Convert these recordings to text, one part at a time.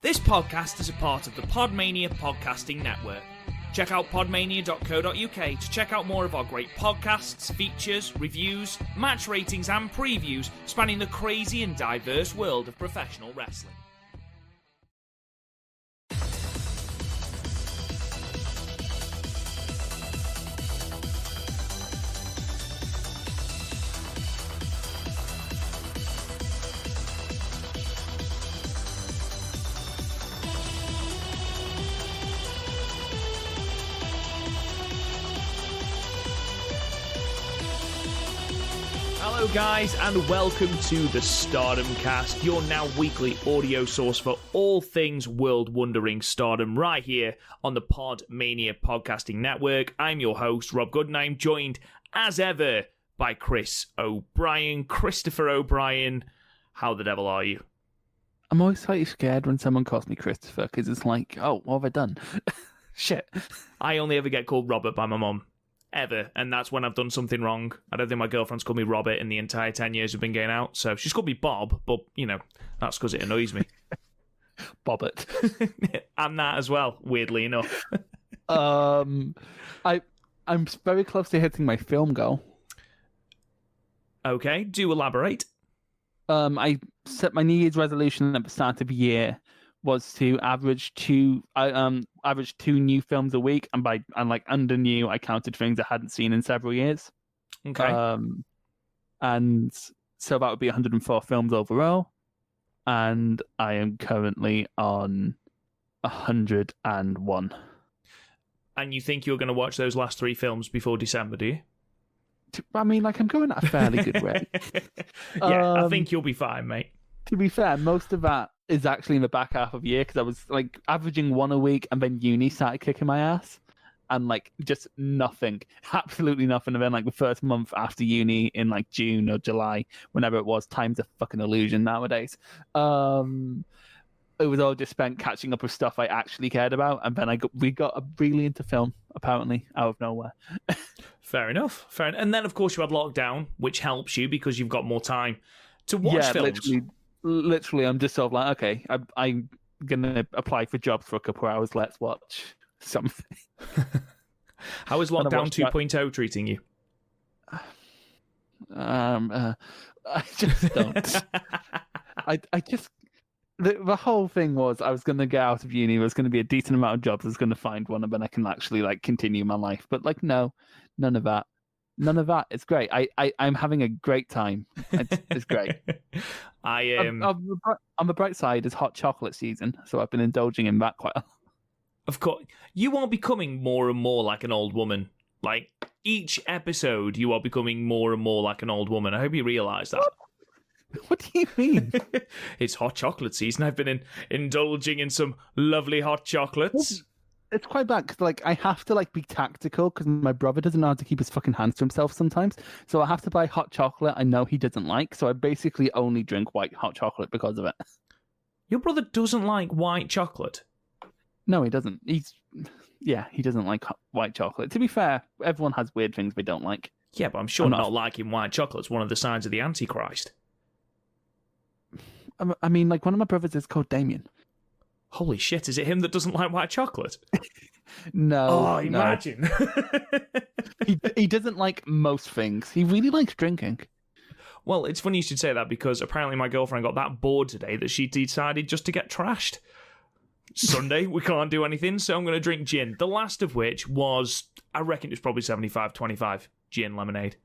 This podcast is a part of the Podmania Podcasting Network. Check out podmania.co.uk to check out more of our great podcasts, features, reviews, match ratings and previews spanning the crazy and diverse world of professional wrestling. Hello guys, and welcome to the Stardom Cast, your now weekly audio source for all things world-wondering Stardom, right here on the Podmania Podcasting Network. I'm your host, Rob Good, and I'm joined, as ever, by Chris O'Brien. Christopher O'Brien, how the devil are you? I'm always slightly scared when someone calls me Christopher, because it's like, oh, what have I done? Shit. I only ever get called Robert by my mum. Ever, and that's when I've done something wrong. I don't think my girlfriend's called me Robert in the entire 10 years we've been going out, so she's called me Bob, but, you know, that's because it annoys me. Bobbert. And that as well, weirdly enough. I'm very close to hitting my film goal. Okay, do elaborate. I set my New Year's resolution at the start of the year was to average two new films a week, and like under new, I counted things I hadn't seen in several years. Okay. And so that would be 104 films overall, and I am currently on 101. And you think you're going to watch those last three films before December, do you? I mean, like, I'm going at a fairly good rate. Yeah, I think you'll be fine, mate. To be fair, most of that is actually in the back half of the year, because I was like averaging one a week, and then uni started kicking my ass, and like just nothing, absolutely nothing. And then like the first month after uni in like June or July, whenever it was, time's a fucking illusion nowadays. It was all just spent catching up with stuff I actually cared about, and then we got really into film, apparently out of nowhere. Fair enough. And then of course you had lockdown, which helps you because you've got more time to watch films. Literally, I'm just sort of like, okay, I'm gonna apply for jobs for a couple of hours. Let's watch something. How is Lockdown 2.0 treating you? I just don't. I just the whole thing was I was gonna get out of uni. There was gonna be a decent amount of jobs. I was gonna find one, and then I can actually like continue my life. But like, no, none of that. None of that. It's great. I'm having a great time. It's great. On the bright side is hot chocolate season, so I've been indulging in that quite a lot. Of course, you are becoming more and more like an old woman. Like, each episode, you are becoming more and more like an old woman. I hope you realise that. What do you mean? It's hot chocolate season. I've been indulging in some lovely hot chocolates. It's quite bad because like I have to like be tactical because my brother doesn't know how to keep his fucking hands to himself sometimes. So I have to buy hot chocolate I know he doesn't like. So I basically only drink white hot chocolate because of it. Your brother doesn't like white chocolate? No, he doesn't. He doesn't like white chocolate. To be fair, everyone has weird things they don't like. Yeah, but I'm sure not liking white chocolate is one of the signs of the Antichrist. I mean, like one of my brothers is called Damien. Holy shit, is it him that doesn't like white chocolate? No. Oh, imagine. No. He doesn't like most things. He really likes drinking. Well, it's funny you should say that because apparently my girlfriend got that bored today that she decided just to get trashed. Sunday, we can't do anything, so I'm going to drink gin. The last of which was, I reckon it was probably 75-25 gin lemonade.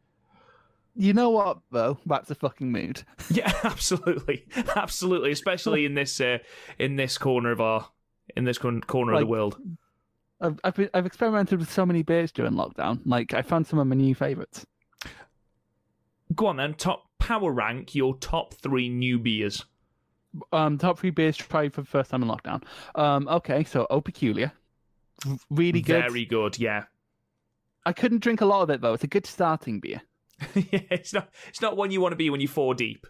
You know what, though? That's a fucking mood. Yeah, absolutely, absolutely. Especially in this corner of the world. I've experimented with so many beers during lockdown. Like I found some of my new favourites. Go on then. Power rank your top 3 new beers. Top 3 beers tried for the first time in lockdown. Okay, so Eau Peculiar, really good. Very good. Yeah. I couldn't drink a lot of it though. It's a good starting beer. Yeah, it's not one you want to be when you're 4 deep.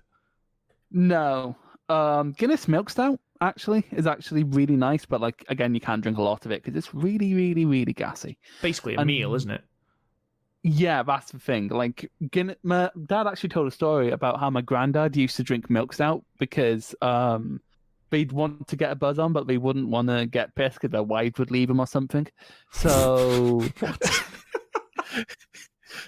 No. Guinness Milk Stout is actually really nice, but like again, you can't drink a lot of it because it's really, really, really gassy. Basically a meal, isn't it? Yeah, that's the thing. Like, my dad actually told a story about how my granddad used to drink milk stout because they'd want to get a buzz on, but they wouldn't want to get pissed because their wives would leave them or something. So,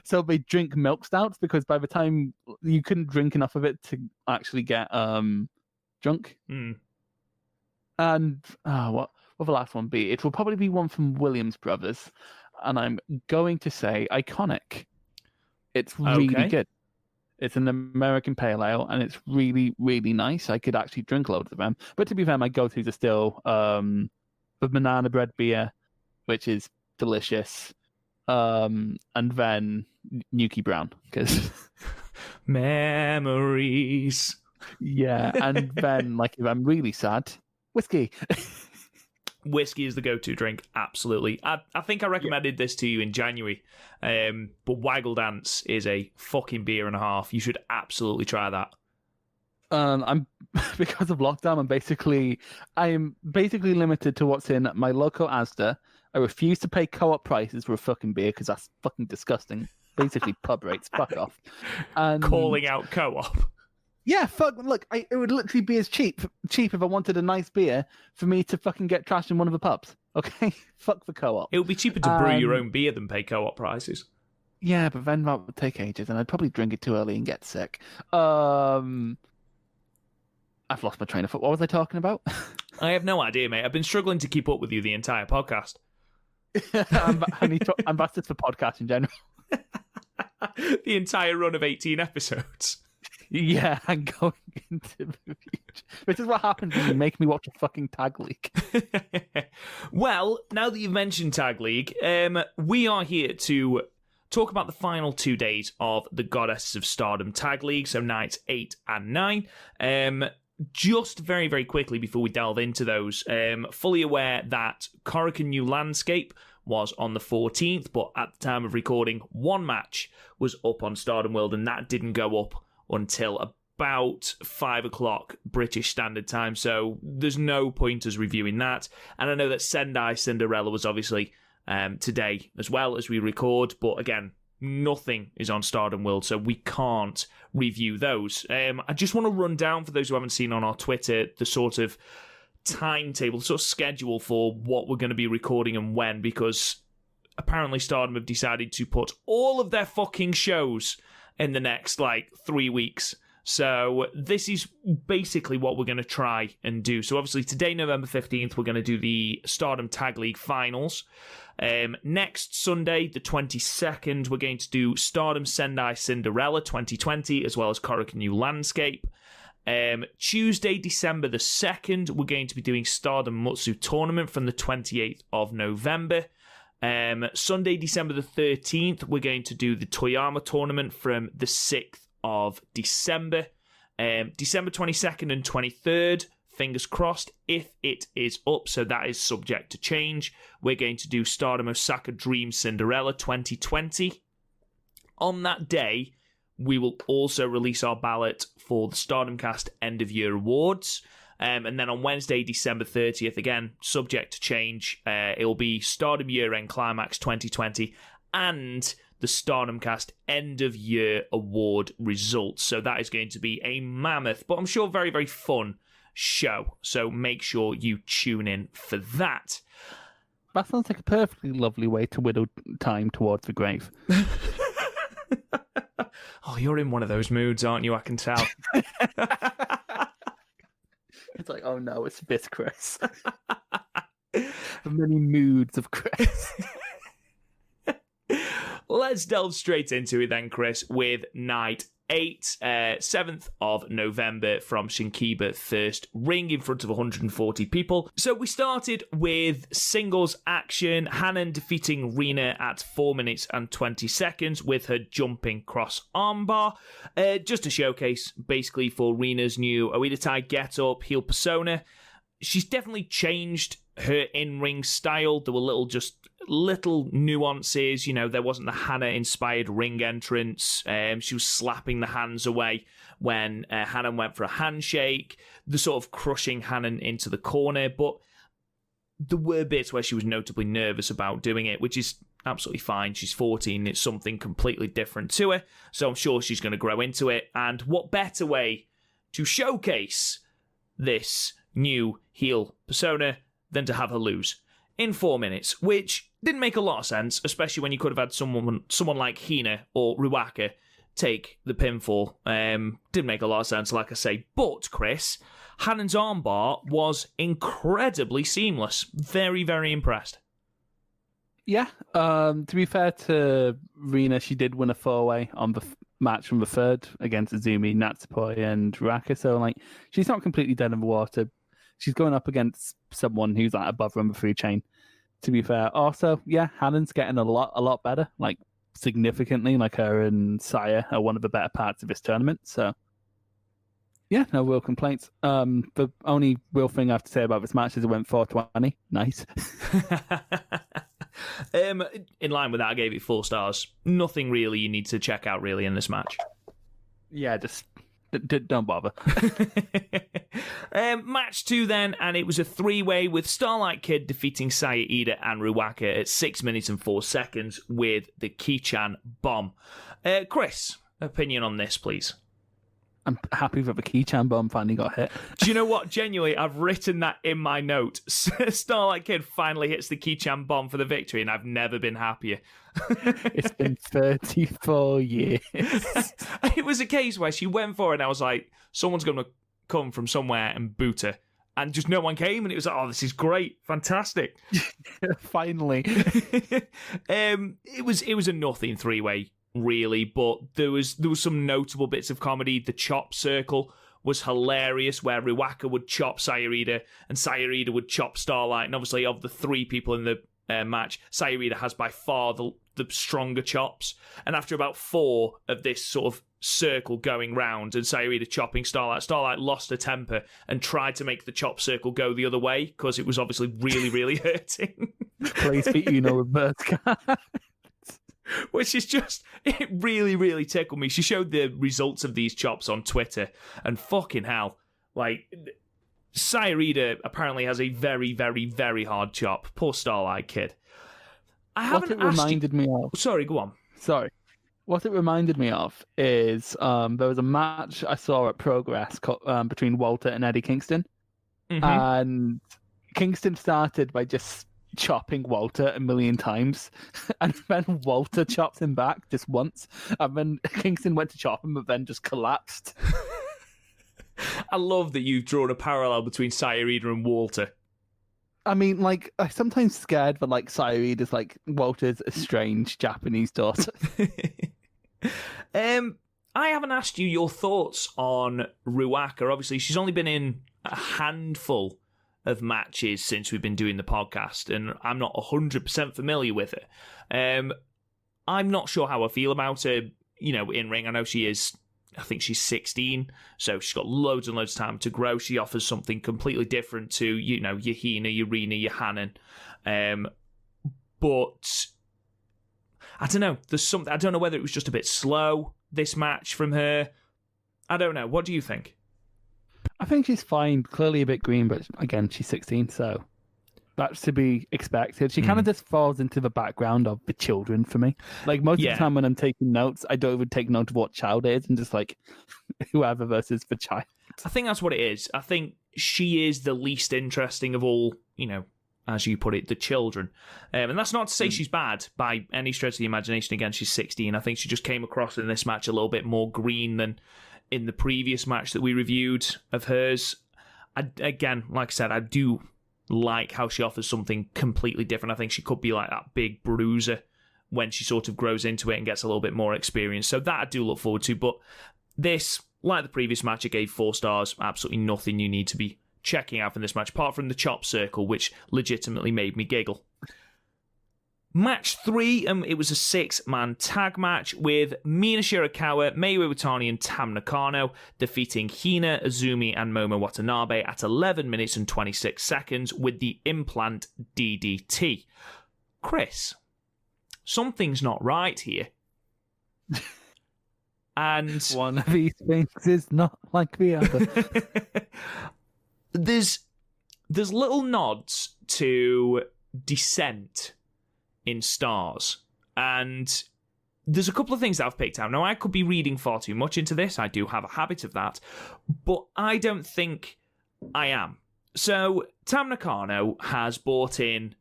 so they drink milk stouts because by the time you couldn't drink enough of it to actually get drunk. Mm. And what will the last one be? It will probably be one from Williams Brothers, and I'm going to say Iconic. It's really good. It's an American pale ale, and it's really, really nice. I could actually drink loads of them. But to be fair, my go-tos are still the banana bread beer, which is delicious, and then Nuki Brown, because memories. Yeah, and then like if I'm really sad, whiskey. Whiskey is the go-to drink, absolutely. I think I recommended this to you in January, but Waggle Dance is a fucking beer and a half. You should absolutely try that. I'm because of lockdown. I am basically limited to what's in my local Asda. I refuse to pay co-op prices for a fucking beer because that's fucking disgusting. Basically, pub rates. Fuck off. And calling out co-op. Yeah, fuck. Look, it would literally be as cheap if I wanted a nice beer for me to fucking get trashed in one of the pubs. Okay, fuck the co-op. It would be cheaper to brew your own beer than pay co-op prices. Yeah, but then that would take ages, and I'd probably drink it too early and get sick. I've lost my train of thought. What was I talking about? I have no idea, mate. I've been struggling to keep up with you the entire podcast. I'm busted for podcasts in general. The entire run of 18 episodes. Yeah, I'm going into the future. This is what happens when you make me watch a fucking Tag League. Well, now that you've mentioned Tag League, we are here to talk about the final 2 days of the Goddesses of Stardom Tag League, so nights 8 and 9. Just very, very quickly before we delve into those, fully aware that Korakuen New Landscape was on the 14th, but at the time of recording, one match was up on Stardom World, and that didn't go up until about 5 o'clock British Standard Time, so there's no point us reviewing that. And I know that Sendai Cinderella was obviously today as well as we record, but again, nothing is on Stardom World, so we can't review those. I just want to run down, for those who haven't seen on our Twitter, the sort of timetable, sort of schedule for what we're going to be recording and when, because apparently Stardom have decided to put all of their fucking shows in the next, 3 weeks. So this is basically what we're going to try and do. So obviously today, November 15th, we're going to do the Stardom Tag League Finals. Next Sunday, the 22nd, we're going to do Stardom Sendai Cinderella 2020, as well as Korakuen New Landscape. Tuesday, December the 2nd, we're going to be doing Stardom Mutsu Tournament from the 28th of November. Sunday, December the 13th, we're going to do the Toyama Tournament from the 6th of December. December 22nd and 23rd, fingers crossed, if it is up, so that is subject to change. We're going to do Stardom Osaka Dream Cinderella 2020. On that day, we will also release our ballot for the Stardom Cast End of Year Awards. And then on Wednesday, December 30th, again, subject to change, it will be Stardom Year End Climax 2020 and the Stardom Cast End of Year Award results. So that is going to be a mammoth, but I'm sure very, very fun show. So make sure you tune in for that. That sounds like a perfectly lovely way to whittle time towards the grave. Oh, you're in one of those moods, aren't you? I can tell. It's like, oh no, it's this Chris. The many moods of Chris. Let's delve straight into it then, Chris, with night 8, 7th of November from Shinkiba First Ring in front of 140 people. So we started with singles action, Hanan defeating Rina at 4 minutes and 20 seconds with her jumping cross armbar. Just a showcase, basically, for Rina's new Oedo Tai get-up, heel persona. She's definitely changed her in-ring style. There were little nuances. You know, there wasn't the Hana-inspired ring entrance. She was slapping the hands away when Hanan went for a handshake. The sort of crushing Hanan into the corner. But there were bits where she was notably nervous about doing it, which is absolutely fine. She's 14. It's something completely different to her. So I'm sure she's going to grow into it. And what better way to showcase this new heel persona than to have her lose in 4 minutes, which didn't make a lot of sense, especially when you could have had someone like Hina or Ruaka take the pinfall. Didn't make a lot of sense, like I say. But, Chris, Hannon's armbar was incredibly seamless. Very, very impressed. Yeah, to be fair to Rina, she did win a 4-way on the match from the third against Azumi, Natsupoi, and Ruaka. So, like, she's not completely dead in the water. She's going up against someone who's like above her on the food chain. To be fair, also, yeah, Hannon's getting a lot better, like significantly. Like her and Saya are one of the better parts of this tournament. So, yeah, no real complaints. The only real thing I have to say about this match is it went 420. Nice. In line with that, I gave it 4 stars. Nothing really you need to check out really in this match. Yeah, just don't bother. Match 2 then, and it was a 3-way with Starlight Kid defeating Saya Iida and Ruaka at 6 minutes and 4 seconds with the Kichan bomb. Chris, opinion on this, please. I'm happy that the Kichan bomb finally got hit. Do you know what? Genuinely, I've written that in my note. Starlight Kid finally hits the Kichan bomb for the victory, and I've never been happier. It's been 34 years. It was a case where she went for it, and I was like, someone's going to come from somewhere and boot her. And just no one came, and it was like, oh, this is great. Fantastic. Finally. It was a nothing 3-way. Really, but there was some notable bits of comedy. The chop circle was hilarious, where Ruaka would chop Saya Iida and Saya Iida would chop Starlight. And obviously, of the 3 people in the match, Saya Iida has by far the stronger chops. And after about 4 of this sort of circle going round and Saya Iida chopping Starlight lost her temper and tried to make the chop circle go the other way because it was obviously really, really hurting. Please beat reverse card. Which is just, it really, really tickled me. She showed the results of these chops on Twitter, and fucking hell, like, Saya Iida apparently has a very, very, very hard chop. Poor Starlight Kid. What it reminded me of... Sorry, go on. Sorry. What it reminded me of is there was a match I saw at Progress between Walter and Eddie Kingston. Mm-hmm. And Kingston started by just chopping Walter a million times, and then Walter chopped him back just once, and then Kingston went to chop him, but then just collapsed. I love that you've drawn a parallel between Saya Iida and Walter. I mean, like, I'm sometimes scared that, like, Saya Iida's like Walter's estranged Japanese daughter. I haven't asked you your thoughts on Ruaka. Obviously, she's only been in a handful of matches since we've been doing the podcast, and I'm not 100% familiar with it. I'm not sure how I feel about her, in ring. I know I think she's 16, so she's got loads and loads of time to grow. She offers something completely different to, your Hina, your Rina, your Hannon. But I don't know. There's something. I don't know whether it was just a bit slow, this match from her. I don't know. What do you think? I think she's fine. Clearly a bit green, but again, she's 16, so that's to be expected. She kind of just falls into the background of the children for me. Like, most of the time when I'm taking notes, I don't even take note of what child it is, and just like whoever versus the child. I think that's what it is. I think she is the least interesting of all, as you put it, the children. And that's not to say she's bad by any stretch of the imagination. Again, she's 16. I think she just came across in this match a little bit more green than in the previous match that we reviewed of hers. Again, like I said, I do like how she offers something completely different. I think she could be like that big bruiser when she sort of grows into it and gets a little bit more experience. So that I do look forward to. But this, like the previous match, I gave 4 stars. Absolutely nothing you need to be checking out from this match, apart from the chop circle, which legitimately made me giggle. Match 3, it was a 6-man tag match with Mina Shirakawa, Mayu Iwatani, and Tam Nakano defeating Hina, Azumi, and Momo Watanabe at 11 minutes and 26 seconds with the implant DDT. Chris, something's not right here. And one of these things is not like the other. There's little nods to Descent in Stars, and there's a couple of things that I've picked out. Now, I could be reading far too much into this. I do have a habit of that, but I don't think I am. So Tam Nakano has brought in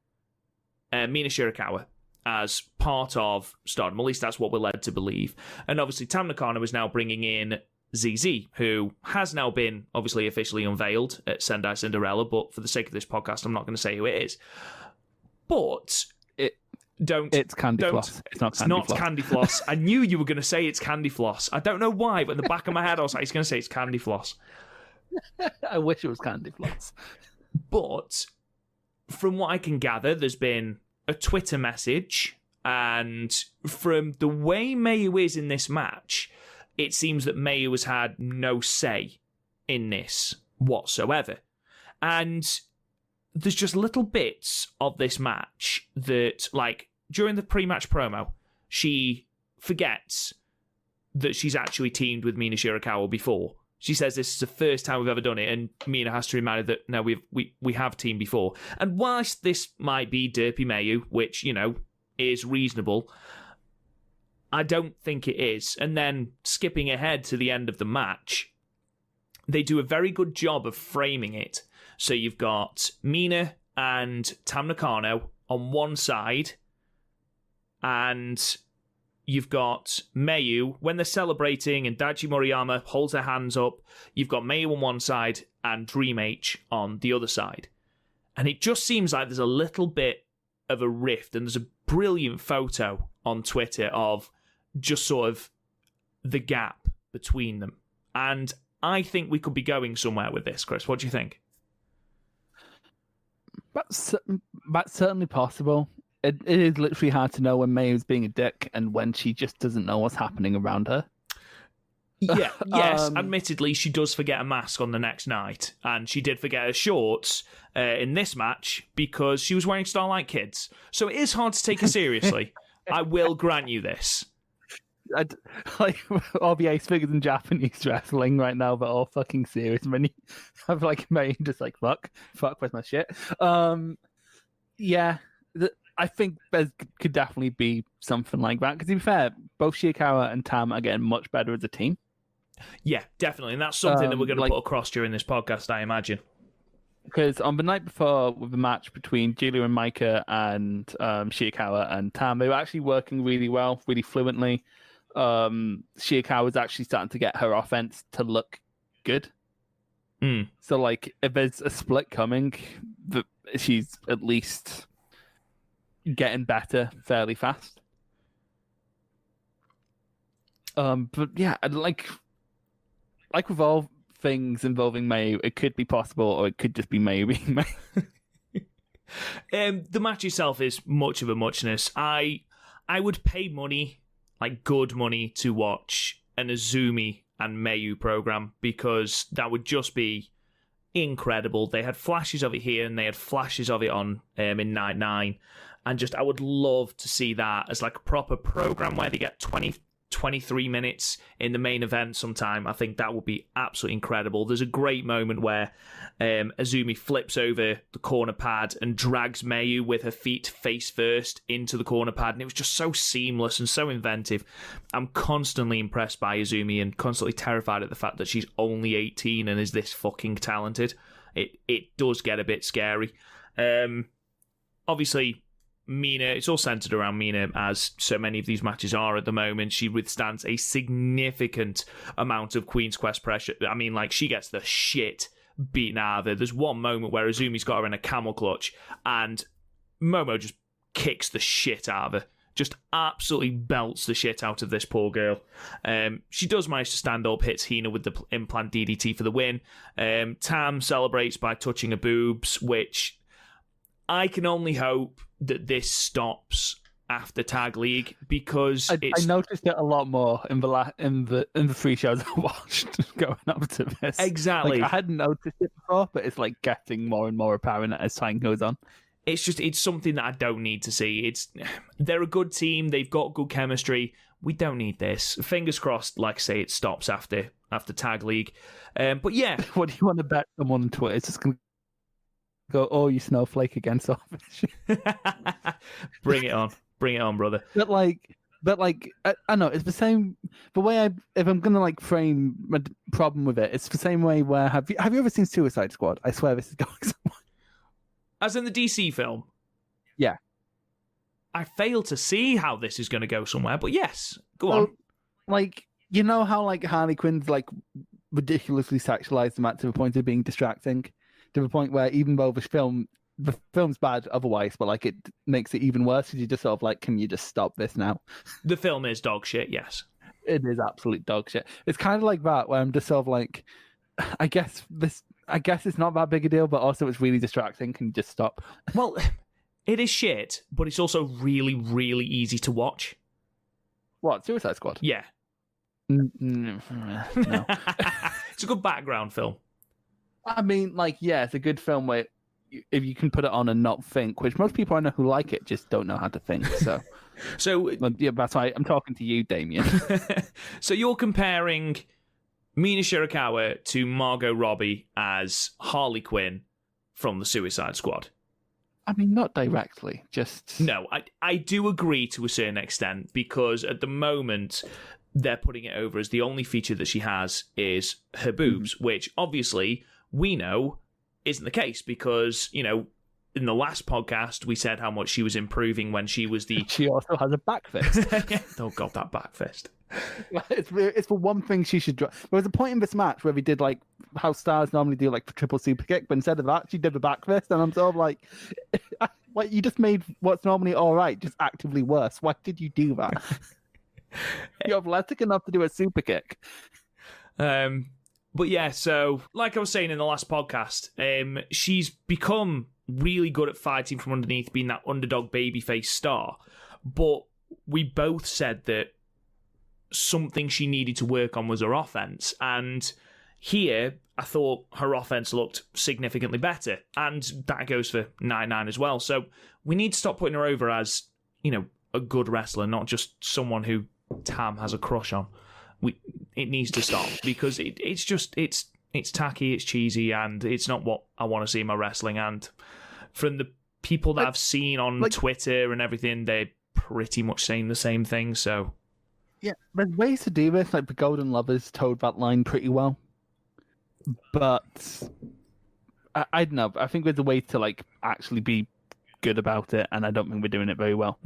Mina Shirakawa as part of Stardom. At least that's what we're led to believe. And obviously Tam Nakano is now bringing in ZZ, who has now been obviously officially unveiled at Sendai Cinderella, but for the sake of this podcast, I'm not going to say who it is. But it's Candy Floss. It's not Candy Floss. I knew you were going to say it's Candy Floss. I don't know why, but in the back of my head, I was like, he's going to say it's Candy Floss. I wish it was Candy Floss. But from what I can gather, there's been a Twitter message, and from the way Mayu is in this match, it seems that Mayu has had no say in this whatsoever. And there's just little bits of this match that, like, during the pre-match promo, she forgets that she's actually teamed with Mina Shirakawa before. She says this is the first time we've ever done it, and Mina has to remind her that, no, we have teamed before. And whilst this might be Derpy Mayu, which, you know, is reasonable, I don't think it is. And then, skipping ahead to the end of the match, they do a very good job of framing it. So you've got Mina and Tam Nakano on one side, and you've got Mayu, when they're celebrating and Daichi Moriyama holds their hands up, you've got Mayu on one side and Dream H on the other side. And it just seems like there's a little bit of a rift, and there's a brilliant photo on Twitter of just sort of the gap between them. And I think we could be going somewhere with this, Chris. What do you think? That's certainly possible. It is literally hard to know when Mayu's being a dick and when she just doesn't know what's happening around her. Yeah, yes, admittedly, she does forget a mask on the next night, and she did forget her shorts in this match because she was wearing Starlight Kids. So it is hard to take her seriously. I will grant you this. Like RBA figures in Japanese wrestling right now, but all fucking serious. And when you have like May just like fuck, where's my shit? Yeah, I think there could definitely be something like that. Because to be fair, both Shirakawa and Tam are getting much better as a team. Yeah, definitely, and that's something that we're going to put across during this podcast, I imagine. Because on the night before, with the match between Julia and Micah and Shirakawa and Tam, they were actually working really well, really fluently. Shirakawa was actually starting to get her offense to look good. So, like, if there's a split coming, she's at least getting better fairly fast. But yeah, like with all things involving Mayu, it could be possible, or it could just be Mayu being Mayu. The match itself is much of a muchness. I would pay money, like good money, to watch an Azumi and Mayu program, because that would just be incredible. They had flashes of it here, and they had flashes of it on in Night 9, and just I would love to see that as like a proper program where they get 23 minutes in the main event sometime. I think that would be absolutely incredible. There's a great moment where Azumi flips over the corner pad and drags Mayu with her feet face first into the corner pad, and it was just so seamless and so inventive. I'm constantly impressed by Azumi and constantly terrified at the fact that she's only 18 and is this fucking talented. It does get a bit scary. Obviously, Mina, it's all centered around Mina, as so many of these matches are at the moment. She withstands a significant amount of Queen's Quest pressure. I mean, like, she gets the shit beaten out of her. There's one moment where Azumi's got her in a camel clutch, and Momo just kicks the shit out of her. Just absolutely belts the shit out of this poor girl. She does manage to stand up, hits Hina with the implant DDT for the win. Tam celebrates by touching her boobs, which I can only hope that this stops after Tag League, because I noticed it a lot more in the 3 shows I watched going up to this. Exactly. Like, I hadn't noticed it before, but it's like getting more and more apparent as time goes on. It's something that I don't need to see. They're a good team. They've got good chemistry. We don't need this. Fingers crossed, like I say, it stops after Tag League. But yeah. What do you want to bet someone on Twitter? It's just going to go, oh, you snowflake again, Selfish. Bring it on, brother. But like, But like, I know it's the same. The way if I'm gonna like frame my problem with it, it's the same way where have you ever seen Suicide Squad? I swear this is going somewhere. As in the DC film? Yeah. I fail to see how this is going to go somewhere, but yes, go on. Like, you know how like Harley Quinn's like ridiculously sexualized the match to the point of being distracting, to the point where even though the film's bad otherwise, but like it makes it even worse because you just sort of like, can you just stop this now? The film is dog shit, yes. It is absolute dog shit. It's kind of like that where I'm just sort of like, I guess it's not that big a deal, but also it's really distracting. Can you just stop? Well, it is shit, but it's also really, really easy to watch. What, Suicide Squad? Yeah. No. It's a good background film. I mean, like, yeah, it's a good film where if you can put it on and not think, which most people I know who like it just don't know how to think. So, yeah, that's why I'm talking to you, Damien. So you're comparing Mina Shirakawa to Margot Robbie as Harley Quinn from the Suicide Squad. I mean, not directly, just... No, I do agree to a certain extent, because at the moment they're putting it over as the only feature that she has is her boobs, which obviously we know isn't the case, because, you know, in the last podcast we said how much she was improving when she was the... She also has a back fist. Oh god, that back fist. It's the one thing she should drop. There was a point in this match where we did like how stars normally do like the triple super kick, but instead of that she did the back fist, and I'm sort of like, what, you just made what's normally all right just actively worse. Why did you do that? You're athletic enough to do a super kick. But yeah, so like I was saying in the last podcast, she's become really good at fighting from underneath, being that underdog babyface star. But we both said that something she needed to work on was her offense, and here I thought her offense looked significantly better, and that goes for 9-9 as well. So we need to stop putting her over as, you know, a good wrestler, not just someone who Tam has a crush on. It needs to stop, because it's tacky, it's cheesy, and it's not what I want to see in my wrestling. And from the people that I've seen on Twitter and everything, they're pretty much saying the same thing. So yeah, there's ways to do this. Like the Golden Lovers towed that line pretty well, but I don't know. I think there's a way to like actually be good about it, and I don't think we're doing it very well.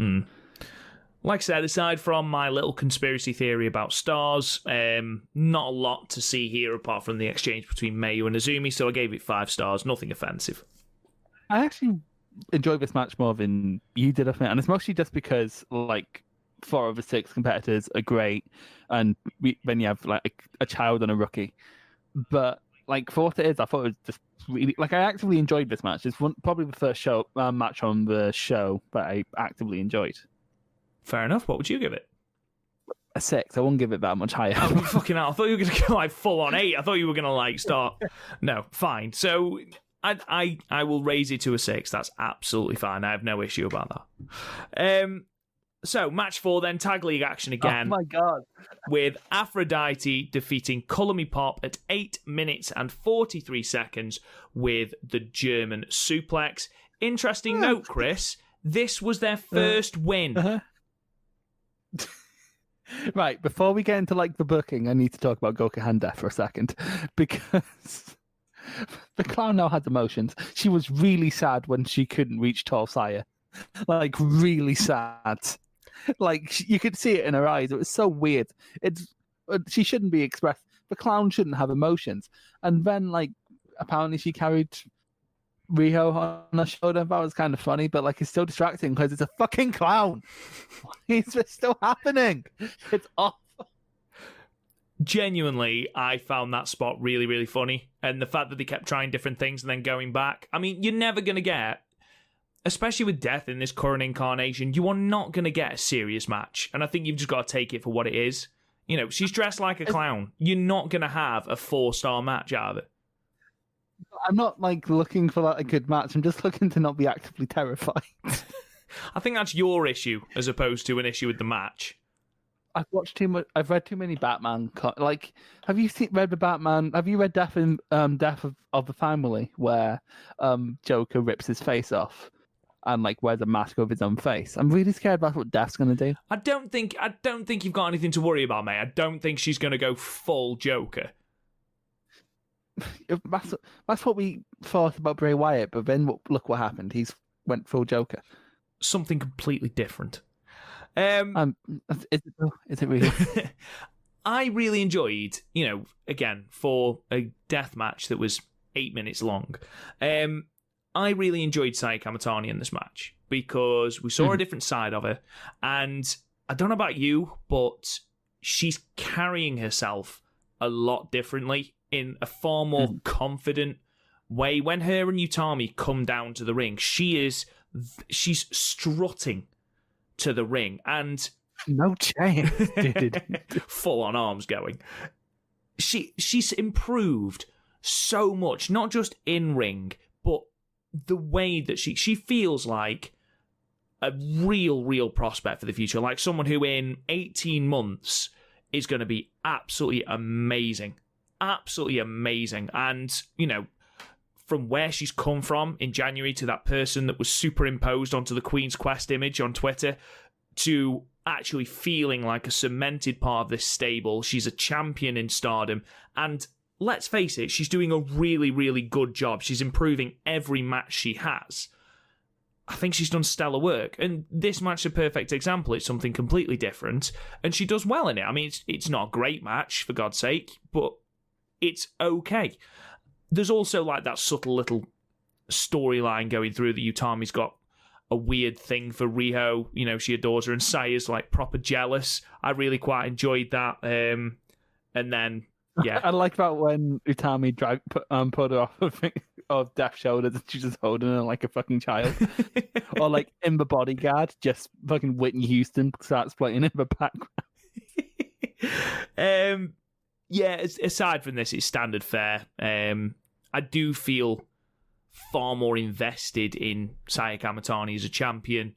Like I said, aside from my little conspiracy theory about stars, not a lot to see here apart from the exchange between Mayu and Azumi, so I gave it 5 stars, nothing offensive. I actually enjoyed this match more than you did, I think, and it's mostly just because, like, 4 of the 6 competitors are great, and then you have, like, a child and a rookie. But, like, for what it is, I thought it was just really... Like, I actively enjoyed this match. It's probably the first match on the show that I actively enjoyed. Fair enough. What would you give it? A 6. I won't give it that much higher. Oh, fucking hell. I thought you were going to go like full on 8. I thought you were going to like start... No, fine. So I will raise it to a 6. That's absolutely fine. I have no issue about that. So match 4 then, tag league action again. Oh my god. With Aphrodite defeating Colour Me Pop at 8 minutes and 43 seconds with the German suplex. Interesting note, Chris. This was their first win. Right, before we get into like the booking, I need to talk about Goku Handa for a second, because the clown now has emotions. She was really sad when she couldn't reach Tall Saya. Like, really sad. Like, you could see it in her eyes. It was so weird. She shouldn't be expressed. The clown shouldn't have emotions. And then, like, apparently she carried Riho on her shoulder. That was kind of funny, but like, it's still distracting because it's a fucking clown. Why is this still happening? It's awful. Genuinely, I found that spot really, really funny. And the fact that they kept trying different things and then going back. I mean, you're never going to get, especially with Death in this current incarnation, you are not going to get a serious match. And I think you've just got to take it for what it is. You know, she's dressed like a clown. You're not going to have a 4-star match out of it. I'm not like looking for like a good match. I'm just looking to not be actively terrified. I think that's your issue as opposed to an issue with the match. I've watched too much. I've read too many Batman. Like, have you read the Batman? Have you read Death of the Family, where Joker rips his face off? and like wears a mask over his own face. I'm really scared about what Death's gonna do. I don't think you've got anything to worry about, mate. I don't think she's going to go full Joker. That's what we thought about Bray Wyatt, but then look what happened. He's went full Joker. Something completely different. Is it really? I really enjoyed, again, for a death match that was 8 minutes long. I really enjoyed Saya Kamatani in this match because we saw a different side of her, and I don't know about you, but she's carrying herself a lot differently in a far more confident way. When her and Utami come down to the ring, she's strutting to the ring, and no chance, dude. Full on arms going. She's improved so much, not just in ring, but the way that she feels like a real prospect for the future, like someone who in 18 months is going to be absolutely amazing. And, from where she's come from in January to that person that was superimposed onto the Queen's Quest image on Twitter to actually feeling like a cemented part of this stable. She's a champion in Stardom, and let's face it, she's doing a really good job. She's improving every match she has. I think she's done stellar work, and this match is a perfect example. It's something completely different, and she does well in it. I mean, it's not a great match, for God's sake, but it's okay. There's also like that subtle little storyline going through that Utami's got a weird thing for Riho. She adores her, and Saya's like proper jealous. I really quite enjoyed that. And then, yeah. I like that when Utami put her off of Death's shoulders and she's just holding her like a fucking child. Or like in The Bodyguard, just fucking Whitney Houston starts playing in the background. Yeah, aside from this, it's standard fare. I do feel far more invested in Saya Kamatani as a champion.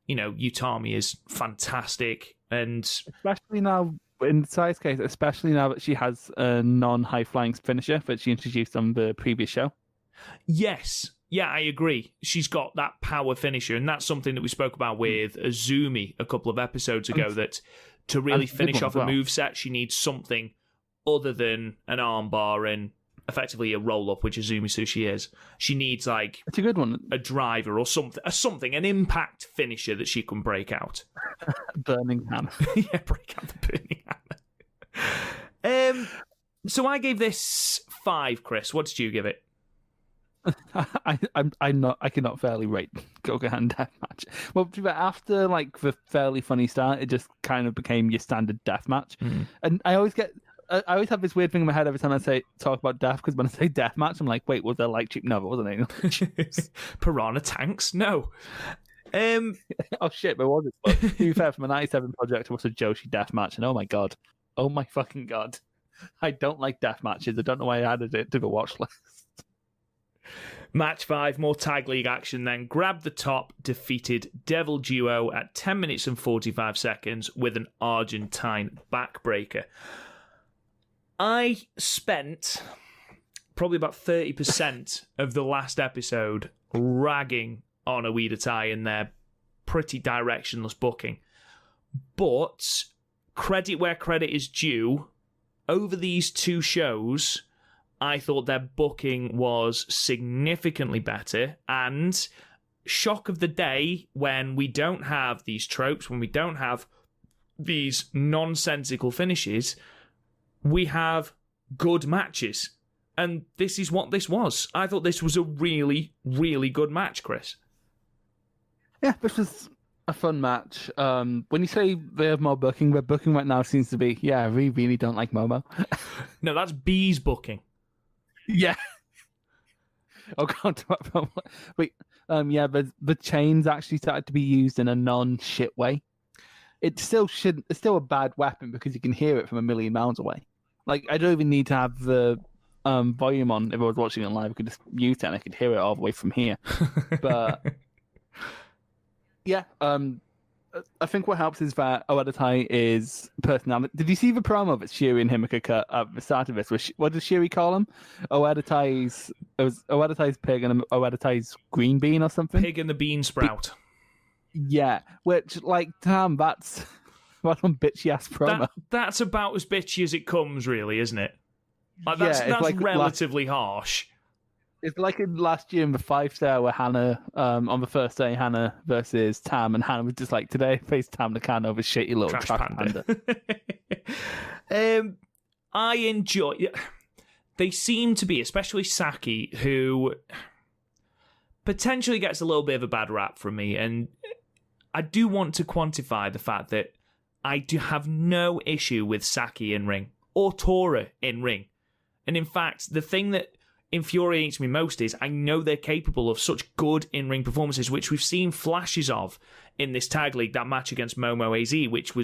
Utami is fantastic, and especially now in Saya's case, especially now that she has a non-high flying finisher that she introduced on the previous show. Yes, yeah, I agree. She's got that power finisher, and that's something that we spoke about with Azumi a couple of episodes ago. That to really finish off a moveset, she needs something other than an armbar and effectively a roll-up, which Azumi Sushi is. She needs like it's a good one, a driver or something, an impact finisher that she can break out. Burning hammer. Yeah, break out the burning hammer. So I gave this 5, Chris. What did you give it? I cannot fairly rate Gokuhan Deathmatch. Well, after like the fairly funny start, it just kind of became your standard deathmatch, and I always have this weird thing in my head every time I talk about death, because when I say deathmatch, I'm like, wait, was there like cheap? No, it wasn't it? Piranha tanks? No. Oh shit, there was it. But to be fair, from a 97 project, it was a Joshi deathmatch, and oh my fucking god, I don't like deathmatches. I don't know why I added it to the watch list. Match 5, more tag league action then. Grab the Top defeated Devil Duo at 10 minutes and 45 seconds with an Argentine backbreaker. I spent probably about 30% of the last episode ragging on Oedo Tai and their pretty directionless booking. But credit where credit is due, over these 2 shows, I thought their booking was significantly better, and shock of the day, when we don't have these tropes, when we don't have these nonsensical finishes, we have good matches. And this is what this was. I thought this was a really good match, Chris. Yeah, this was a fun match. When you say they have more booking, their booking right now seems to be, yeah, we really don't like Momo. No, that's B's booking. Yeah. Oh god. Wait. Yeah, but the chains actually started to be used in a non-shit way. It still shouldn't. It's still a bad weapon because you can hear it from a million miles away. Like, I don't even need to have the volume on. If I was watching it live, I could just mute it and I could hear it all the way from here. But yeah, I think what helps is that Oedo Tai is personality. Did you see the promo that Shiri and Himika cut at the start of this? What does Shiri call him? Oedo Tai's pig and Oedo Tai's green bean or something? Pig and the bean sprout. Yeah, which, like, damn, that's what some bitchy ass promo. That's about as bitchy as it comes, really, isn't it? Like, that's like relatively harsh. It's like in last year in the 5-star where Hannah, on the first day, Hannah versus Tam, and Hannah was just like, today, face Tam Nakano over shitty little trash panda. I enjoy... They seem to be, especially Saki, who potentially gets a little bit of a bad rap from me, and I do want to quantify the fact that I do have no issue with Saki in ring, or Tora in ring. And in fact, the thing that infuriates me most is I know they're capable of such good in-ring performances, which we've seen flashes of in this tag league, that match against Momo AZ, which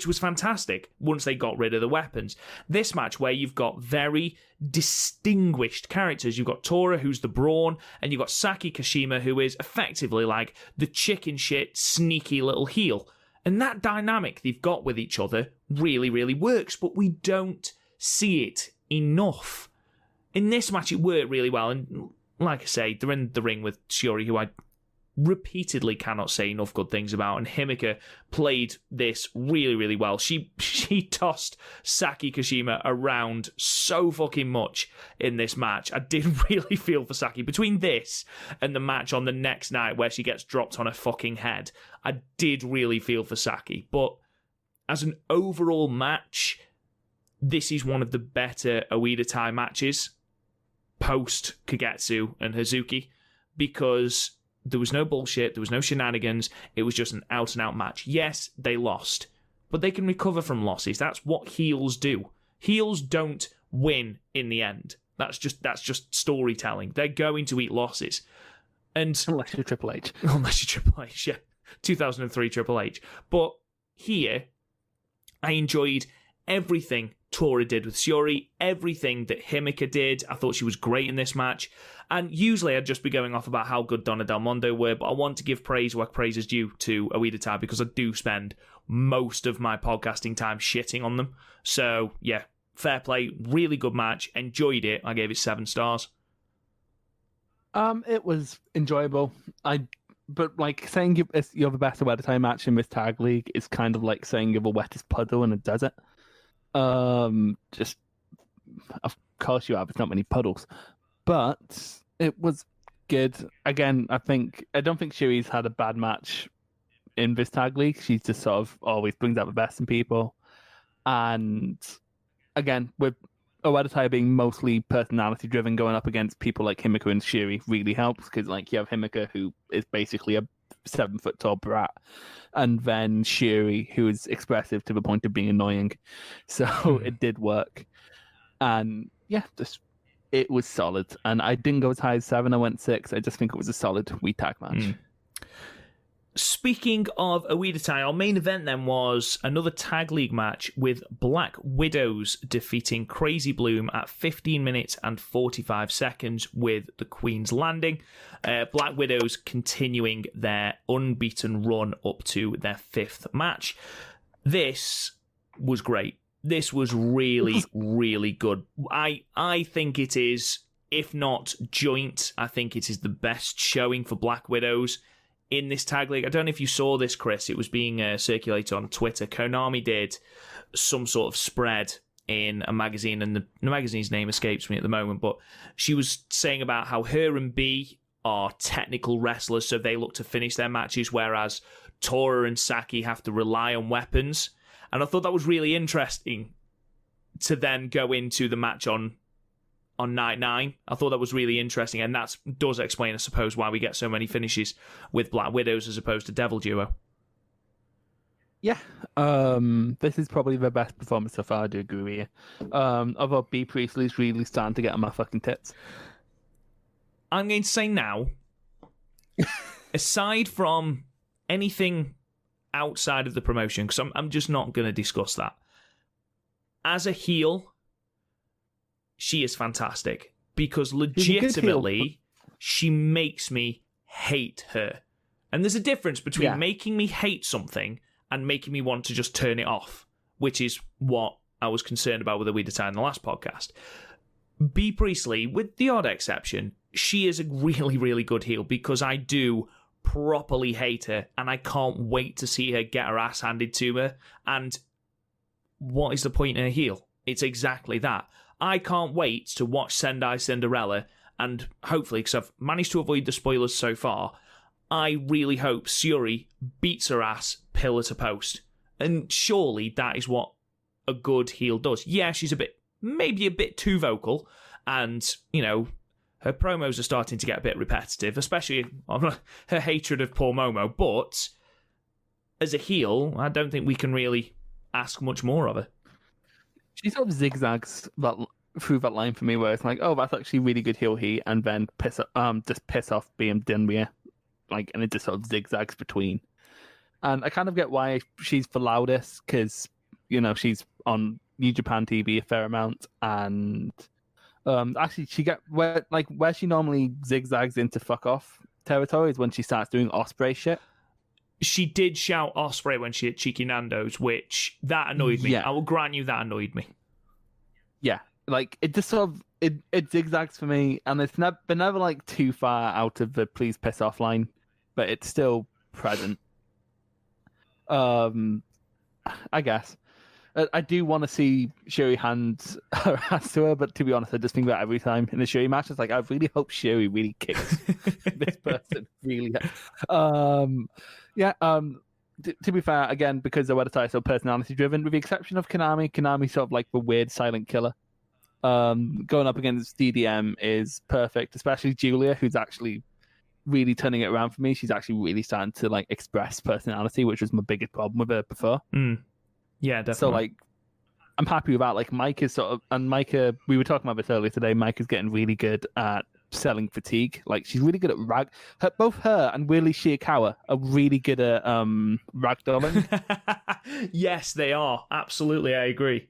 was fantastic once they got rid of the weapons. This match where you've got very distinguished characters. You've got Tora, who's the brawn, and you've got Saki Kashima, who is effectively like the chicken shit, sneaky little heel. And that dynamic they've got with each other really, really works, but we don't see it enough. In this match, it worked really well, and like I say, they're in the ring with Shiori, who I repeatedly cannot say enough good things about, and Himika played this really, really well. She tossed Saki Kashima around so fucking much in this match. I did really feel for Saki. Between this and the match on the next night where she gets dropped on her fucking head, I did really feel for Saki. But as an overall match, this is one of the better Oedo Tai matches post Kagetsu and Hazuki, because there was no bullshit, there was no shenanigans, it was just an out-and-out match. Yes, they lost, but they can recover from losses. That's what heels do. Heels don't win in the end. That's just storytelling. They're going to eat losses. And unless you're Triple H. Unless you're Triple H, yeah. 2003 Triple H. But here, I enjoyed everything Tora did with Shiori, everything that Himika did. I thought she was great in this match. And usually I'd just be going off about how good Donna Del Mondo were, but I want to give praise where praise is due to Oedo Tai, because I do spend most of my podcasting time shitting on them. So, yeah, fair play. Really good match. Enjoyed it. I gave it 7 stars. It was enjoyable. But like saying you're the best Oedo Tai match in this tag league is kind of like saying you're the wettest puddle in a desert. Just of course you have. It's not many puddles, but it was good. Again, I don't think Shiri's had a bad match in this tag league. She just sort of always brings out the best in people. And again, with Oedo Tai being mostly personality driven, going up against people like Himika and Shiri really helps, because like you have Himika, who is basically a 7-foot tall brat, and then Shiri, who is expressive to the point of being annoying. So it did work. And yeah, it was solid. And I didn't go as high as 7, I went 6. I just think it was a solid wee tag match. Speaking of Oedo Tai, our main event then was another tag league match with Black Widows defeating Crazy Bloom at 15 minutes and 45 seconds with the Queen's Landing. Black Widows continuing their unbeaten run up to their 5th match. This was great. This was really, really good. I think it is, if not joint, I think it is the best showing for Black Widows in this tag league. I don't know if you saw this, Chris. It was being circulated on Twitter. Konami did some sort of spread in a magazine, and the magazine's name escapes me at the moment, but she was saying about how her and B are technical wrestlers, so they look to finish their matches, whereas Tora and Saki have to rely on weapons. And I thought that was really interesting to then go into the match on night 9. I thought that was really interesting, and that does explain, I suppose, why we get so many finishes with Black Widows as opposed to Devil Duo. Yeah, this is probably the best performance so far, I do agree with you. Although B. Priestley's really starting to get on my fucking tits. I'm going to say now, aside from anything outside of the promotion, because I'm just not going to discuss that, as a heel, she is fantastic, because legitimately she makes me hate her. And there's a difference between making me hate something and making me want to just turn it off, which is what I was concerned about with Oedo Tai in the last podcast. Bea Priestley, with the odd exception, she is a really, really good heel because I do properly hate her, and I can't wait to see her get her ass handed to her. And what is the point in her heel? It's exactly that. I can't wait to watch Sendai Cinderella, and hopefully, because I've managed to avoid the spoilers so far, I really hope Syuri beats her ass pillar to post. And surely that is what a good heel does. Yeah, she's maybe a bit too vocal, and, you know, her promos are starting to get a bit repetitive, especially on her hatred of poor Momo, but as a heel, I don't think we can really ask much more of her. She sort of zigzags through that line for me, where it's like, oh, that's actually really good heel heat, and then just piss off being Dinwia, like, and it just sort of zigzags between. And I kind of get why she's the loudest, because, you know, she's on New Japan TV a fair amount, and actually where she normally zigzags into fuck off territory is when she starts doing Osprey shit. She did shout Osprey when she hit Cheeky Nando's, which that annoyed me. Yeah. I will grant you that annoyed me. Yeah, like it just sort of it zigzags for me, and it's never like too far out of the please piss off line, but it's still present. I guess I do want to see Syuri hand her ass to her, but to be honest, I just think that every time in the Syuri match, it's like I really hope Syuri really kicks this person really. To be fair, again, because the Oedo Tai is so personality driven, with the exception of Konami's sort of like the weird silent killer. Going up against DDM is perfect, especially Julia, who's actually really turning it around for me. She's actually really starting to like express personality, which was my biggest problem with her before. Yeah, definitely. So like, I'm happy with that. Like Micah, we were talking about this earlier today. Micah's getting really good at selling fatigue. Like she's really good at both her and Willie Shirakawa are really good at ragdolling. Yes, they are. Absolutely, I agree.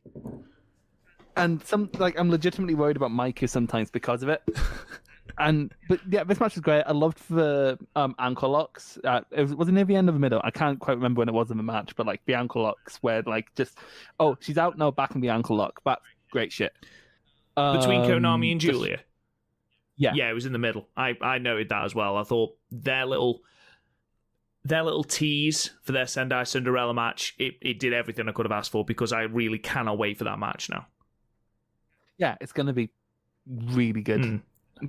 And I'm legitimately worried about Micah sometimes because of it. But yeah, this match was great. I loved the ankle locks. It was near the end of the middle. I can't quite remember when it was in the match, but like the ankle locks where like just, oh, she's out, no, back in the ankle lock. That's great shit. Between Konami and Julia. Yeah, it was in the middle. I noted that as well. I thought their little tease for their Sendai Cinderella match, it did everything I could have asked for, because I really cannot wait for that match now. Yeah, it's going to be really good.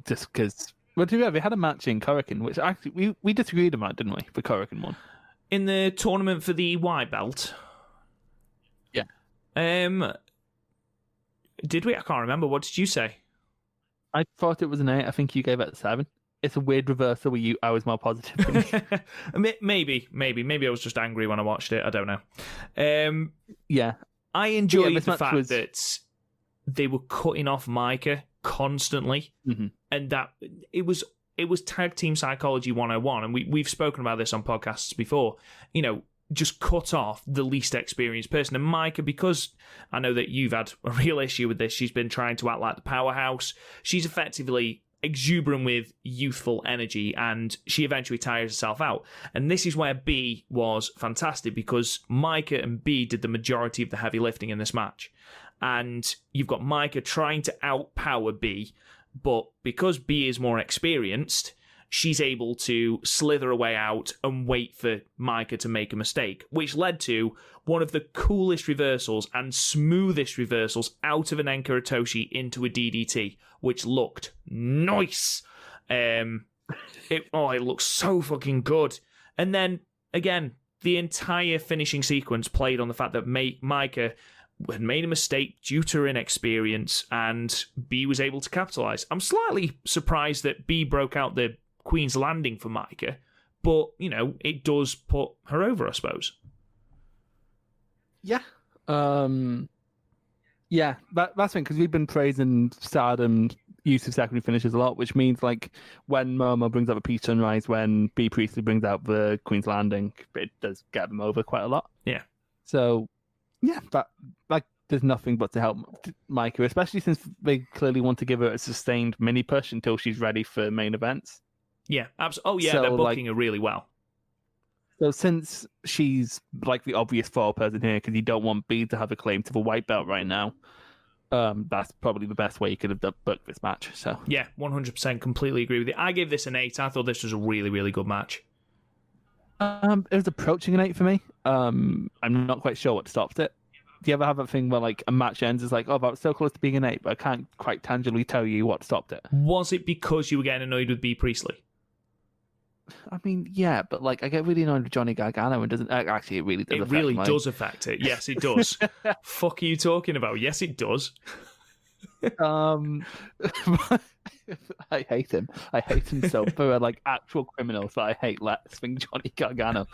Just because, well, to be fair, they had a match in Korakuen, which actually we disagreed about, didn't we, for Korakuen one? In the tournament for the white belt? Yeah. Did we? I can't remember. What did you say? I thought it was an 8. I think you gave it a 7. It's a weird reversal where I was more positive. Maybe I was just angry when I watched it. I don't know. Yeah. I enjoyed the fact that they were cutting off Micah constantly, and that it was tag team psychology 101, and we've spoken about this on podcasts before. You know, just cut off the least experienced person. And Micah, because I know that you've had a real issue with this, she's been trying to act like the powerhouse. She's effectively exuberant with youthful energy, and she eventually tires herself out. And this is where B was fantastic, because Micah and B did the majority of the heavy lifting in this match. And you've got Micah trying to outpower B, but because B is more experienced, she's able to slither her way out and wait for Micah to make a mistake, which led to one of the coolest reversals and smoothest reversals out of an Enka Itoshi into a DDT, which looked nice. It looks so fucking good. And then, again, the entire finishing sequence played on the fact that Micah had made a mistake due to her inexperience, and B was able to capitalize. I'm slightly surprised that B broke out the Queen's Landing for Micah, but, you know, it does put her over, I suppose. Yeah. Yeah, that's the thing, because we've been praising Stardom's use of secondary finishes a lot, which means, like, when Momo brings up a Peace Sunrise, when B Priestley brings out the Queen's Landing, it does get them over quite a lot. Yeah. So, yeah, that, like, there's nothing but to help Micah, especially since they clearly want to give her a sustained mini push until she's ready for main events. Yeah, absolutely. Oh, yeah, so, they're booking her really well. So since she's like the obvious fall person here, because you don't want B to have a claim to the white belt right now, that's probably the best way you could have booked this match. So yeah, 100% completely agree with you. I gave this an 8. I thought this was a really, really good match. It was approaching an 8 for me. I'm not quite sure what stopped it. Do you ever have a thing where like a match ends, it's like, oh, that was so close to being an 8, but I can't quite tangibly tell you what stopped it? Was it because you were getting annoyed with B. Priestley? I mean, yeah, but like I get really annoyed with Johnny Gargano, and doesn't actually it really does. It really does affect it. Yes, it does. Fuck are you talking about? Yes, it does. I hate him. I hate him so for like actual criminals that I hate less than Johnny Gargano.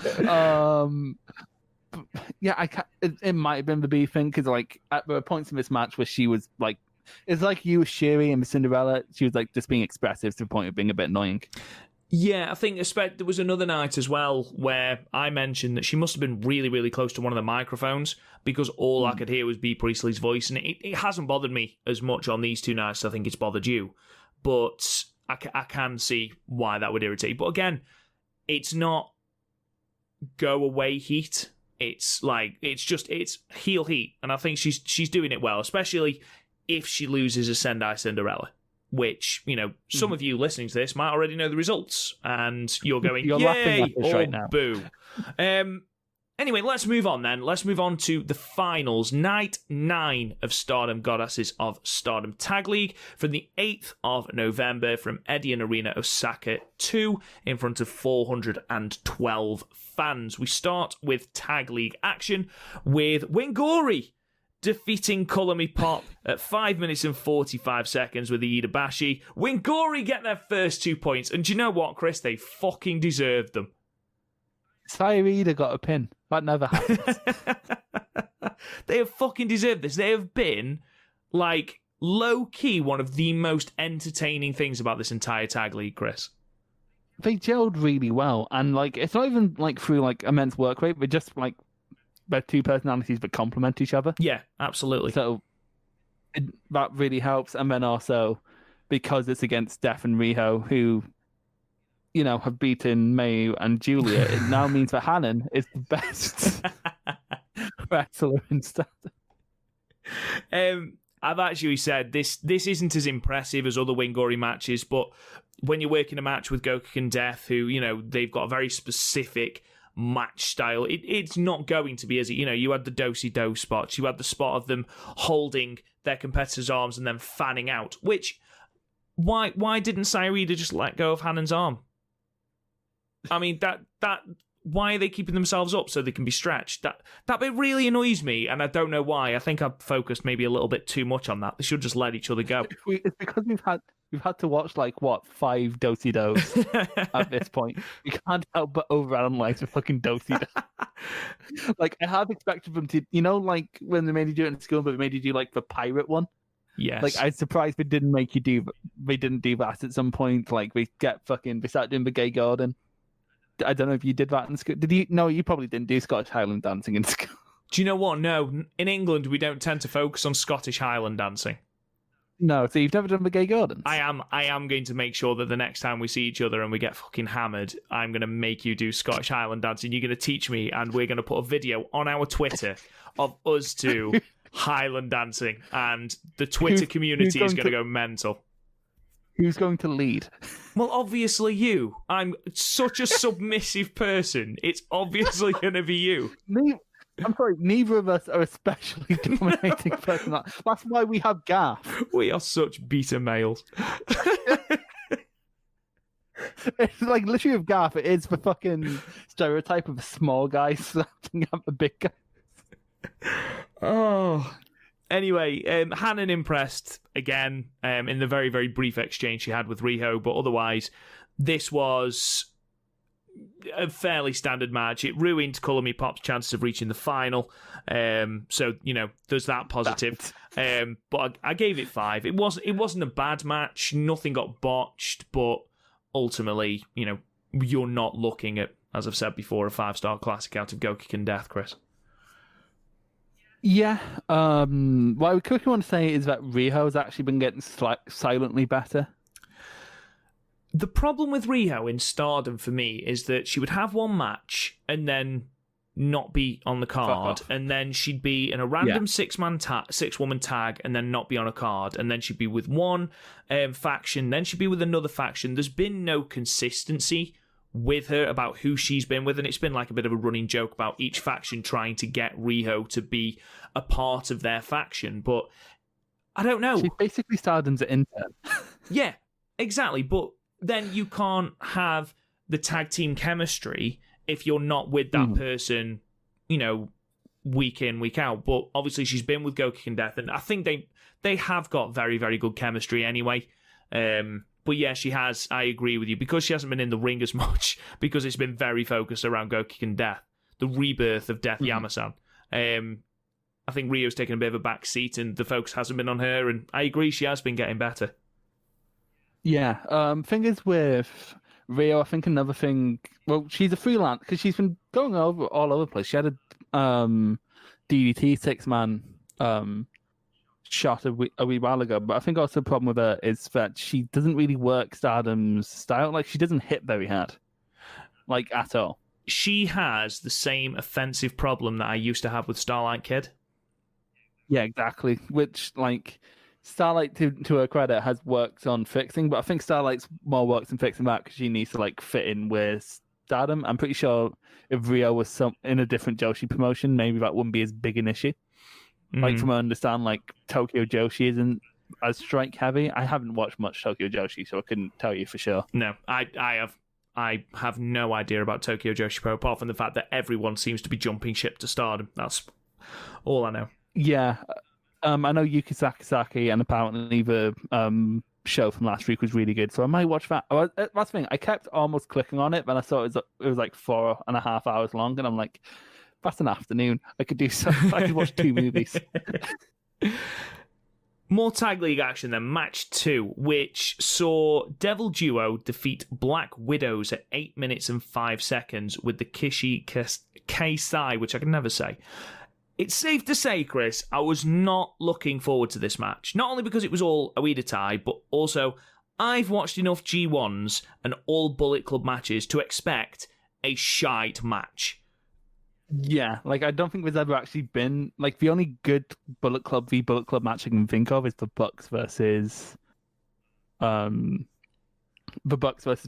Yeah, it might have been the B thing because like there were points in this match where she was like, it's like you with Sherry and Cinderella. She was like just being expressive to the point of being a bit annoying. Yeah, I think there was another night as well where I mentioned that she must have been really, really close to one of the microphones because all I could hear was B. Priestley's voice, and it hasn't bothered me as much on these two nights. I think it's bothered you, but I can see why that would irritate. But again, it's not go away heat. It's like it's heel heat, and I think she's doing it well, especially if she loses a Sendai Cinderella. Which, you know, some of you listening to this might already know the results, and you're going, you're yay, or right now. boo. Anyway, let's move on then. Let's move on to the finals. Night 9 of Stardom Goddesses of Stardom Tag League from the 8th of November from Edion Arena, Osaka 2 in front of 412 fans. We start with Tag League action with Wingori defeating Konami Pop at 5 minutes and 45 seconds with the Iidabashi. Wingori get their first 2 points, and do you know what, Chris? They fucking deserved them. Sairida got a pin. That never happens. They have fucking deserved this. They have been, like, low-key one of the most entertaining things about this entire tag league, Chris. They gelled really well, and, like, it's not even, like, through, like, immense work rate, but just, like, they're two personalities that complement each other. Yeah, absolutely. So that really helps. And then also, because it's against Steph and Riho, who, you know, have beaten Mayu and Julia, it now means that Hanan is the best wrestler in Stardom. I've actually said this isn't as impressive as other Wingori matches, but when you're working a match with Gokuken Death, who, you know, they've got a very specific match style, it's not going to be as, you know, you had the do-si-do spots, you had the spot of them holding their competitor's arms and then fanning out, which why didn't Sairida just let go of Hanan's arm? I mean, that why are they keeping themselves up so they can be stretched? That bit really annoys me, and I don't know why. I think I've focused maybe a little bit too much on that. They should just let each other go. It's because we've had to watch, like, what, 5 do-si-dos at this point. We can't help but overanalyze the fucking do-si-do. Like, I have expected them to, you know, like, when they made you do it in school, but they made you do, like, the pirate one? Yes. Like, I'm surprised they didn't do that at some point. Like, they start doing the gay garden. I don't know if you did that in school. Did you? No, you probably didn't do Scottish Highland dancing in school. Do you know what? No, in England, we don't tend to focus on Scottish Highland dancing. No, so you've never done the gay gardens? I am going to make sure that the next time we see each other and we get fucking hammered, I'm going to make you do Scottish Highland dancing. You're going to teach me, and we're going to put a video on our Twitter of us two Highland dancing, and the Twitter community is going to go mental. Who's going to lead? Well, obviously you. I'm such a submissive person. It's obviously going to be you. I'm sorry, neither of us are especially dominating person. That's why we have Gaff. We are such beta males. It's like literally with Gaff, it is the fucking stereotype of a small guy slapping at the big guy. Oh. Anyway, Hanan impressed again in the very, very brief exchange she had with Riho, but otherwise, this was a fairly standard match. It ruined Konami Pop's chances of reaching the final, so, you know, there's that positive. But I gave it 5. It wasn't a bad match. Nothing got botched, but ultimately, you know, you're not looking at, as I've said before, a 5-star classic out of Gokuken Death, Chris. Yeah. What I quickly want to say is that Riho's actually been getting silently better. The problem with Riho in Stardom for me is that she would have one match and then not be on the card, and then she'd be in a random six-woman tag and then not be on a card, and then she'd be with one faction, then she'd be with another faction. There's been no consistency with her about who she's been with, and it's been like a bit of a running joke about each faction trying to get Riho to be a part of their faction, but I don't know. She's basically Stardom's intern. Yeah, exactly, but then you can't have the tag team chemistry if you're not with that person, week in, week out. But obviously she's been with Go Kick and Death, and I think they have got very, very good chemistry anyway. But yeah, she has, I agree with you, because she hasn't been in the ring as much, because it's been very focused around Go Kick and Death, the rebirth of Death Yamasan. I think Rio's taken a bit of a back seat, and the focus hasn't been on her, and I agree she has been getting better. Yeah, thing is with Rio, I think another thing. Well, she's a freelance because she's been going all over the place. She had a DDT 6-man shot a wee while ago, but I think also the problem with her is that she doesn't really work Stardom's style. Like, she doesn't hit very hard, like, at all. She has the same offensive problem that I used to have with Starlight Kid. Yeah, exactly. Which, like, Starlight, to her credit, has worked on fixing, but I think Starlight's more worked on fixing that because she needs to, like, fit in with Stardom. I'm pretty sure if Rio was in a different Joshi promotion, maybe that wouldn't be as big an issue. Like, from what I understand, like, Tokyo Joshi isn't as strike heavy. I haven't watched much Tokyo Joshi, so I couldn't tell you for sure. No, I have no idea about Tokyo Joshi Pro, apart from the fact that everyone seems to be jumping ship to Stardom. That's all I know. Yeah. I know Yuki Sakazaki, and apparently the show from last week was really good, so I might watch that. That's the thing, I kept almost clicking on it, but I saw it was like 4.5 hours long, and I'm like, that's an afternoon. I could do something. I could watch 2 movies. More Tag League action then. Match 2, which saw Devil Duo defeat Black Widows at 8 minutes and 5 seconds with the Kishi Keisai, which I can never say. It's safe to say, Chris, I was not looking forward to this match. Not only because it was all Oedo Tai, but also I've watched enough G1s and all Bullet Club matches to expect a shite match. Yeah, like, I don't think there's ever actually been, like, the only good Bullet Club v Bullet Club match I can think of is the Bucks versus the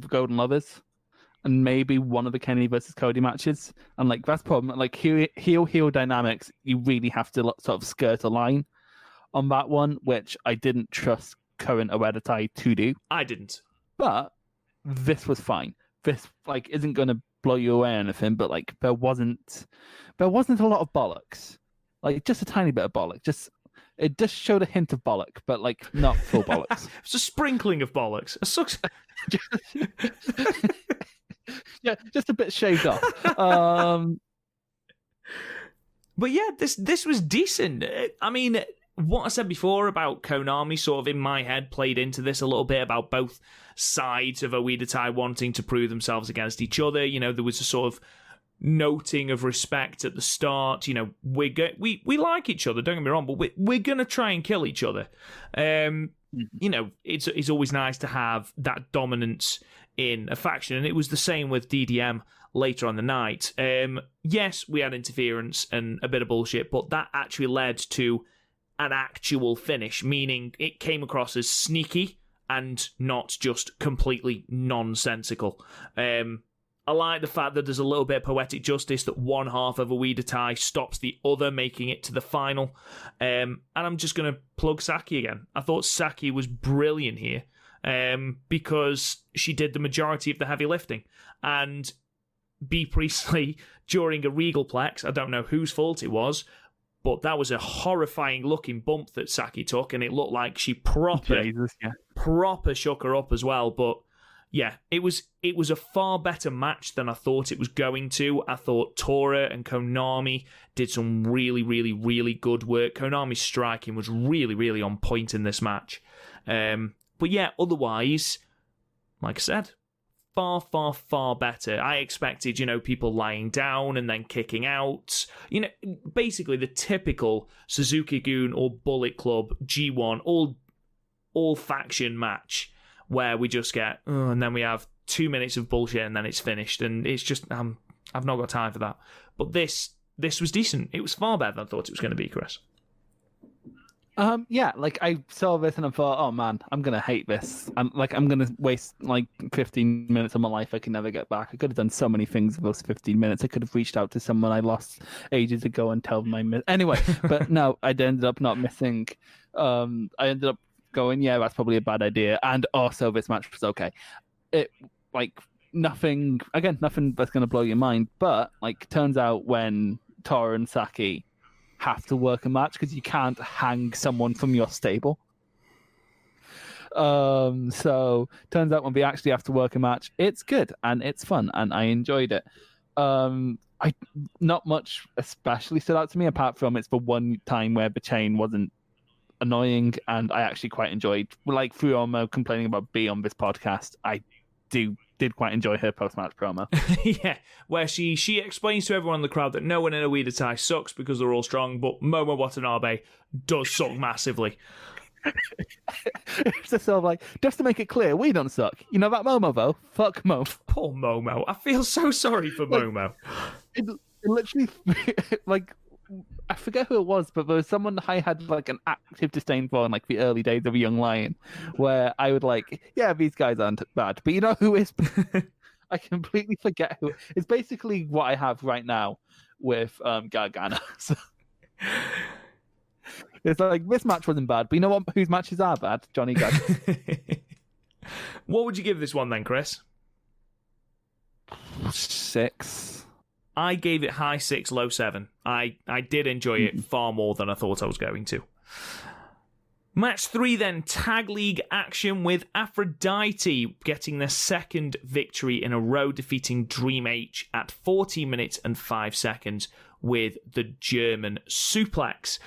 Golden Lovers, and maybe one of the Kenny versus Cody matches. And, like, that's the problem. Like, heel dynamics, you really have to sort of skirt a line on that one, which I didn't trust current Oedo Tai to do. I didn't. But this was fine. This, like, isn't going to blow you away or anything, but, like, there wasn't a lot of bollocks. Like, just a tiny bit of bollock. It just showed a hint of bollock, but, like, not full bollocks. It's a sprinkling of bollocks. It sucks. Yeah, just a bit shaved off. But yeah, this was decent. I mean, what I said before about Konami sort of in my head played into this a little bit, about both sides of Oedo Tai wanting to prove themselves against each other. You know, there was a sort of noting of respect at the start. You know, we like each other, don't get me wrong, but we're going to try and kill each other. You know, it's always nice to have that dominance in a faction, and it was the same with DDM later on the night. Yes, we had interference and a bit of bullshit, but that actually led to an actual finish, meaning it came across as sneaky and not just completely nonsensical. I like the fact that there's a little bit of poetic justice, that one half of Oedo Tai stops the other, making it to the final. And I'm just going to plug Saki again. I thought Saki was brilliant here because she did the majority of the heavy lifting. And B. Priestley, during a Regalplex, I don't know whose fault it was, but that was a horrifying looking bump that Saki took, and it looked like she proper shook her up as well. But yeah, it was a far better match than I thought it was going to. I thought Tora and Konami did some really, really, really good work. Konami's striking was really, really on point in this match. But yeah, otherwise, like I said, far, far, far better. I expected, you know, people lying down and then kicking out. You know, basically the typical Suzuki-gun or Bullet Club G1 all faction match, where we just get, and then we have 2 minutes of bullshit and then it's finished. And it's just, I've not got time for that. But this was decent. It was far better than I thought it was going to be, Chris. Yeah, like I saw this and I thought, oh man, I'm gonna hate this. I'm gonna waste like 15 minutes of my life I can never get back. I could have done so many things with those 15 minutes. I could have reached out to someone I lost ages ago and told them anyway. But no, I ended up not missing. I ended up going, yeah, that's probably a bad idea. And also, this match was okay. It like nothing that's gonna blow your mind. But like, turns out when Tora and Saki have to work a match, because you can't hang someone from your stable. So turns out when we actually have to work a match, it's good and it's fun and I enjoyed it. Not much especially stood out to me apart from it's the one time where the chain wasn't annoying and I actually quite enjoyed, like Fuomo complaining about B on this podcast. I did quite enjoy her post-match promo. Yeah, where she explains to everyone in the crowd that no one in Oedo Tai sucks because they're all strong, but Momo Watanabe does suck massively. It's just sort of like, just to make it clear, we don't suck. You know about Momo, though? Fuck Momo. Poor Momo. I feel so sorry for Momo. It literally, like, I forget who it was, but there was someone I had like an active disdain for in like the early days of Young Lion, where I would like, yeah, these guys aren't bad, but you know who is? I completely forget who. It's basically what I have right now with Gargano. So, it's like, this match wasn't bad, but you know what? Whose matches are bad? Johnny Gargano. What would you give this one then, Chris? 6. I gave it high 6, low 7. I did enjoy it far more than I thought I was going to. Match 3 then, Tag League action with Aphrodite getting their second victory in a row, defeating Dream H at 14 minutes and 5 seconds with the German suplex.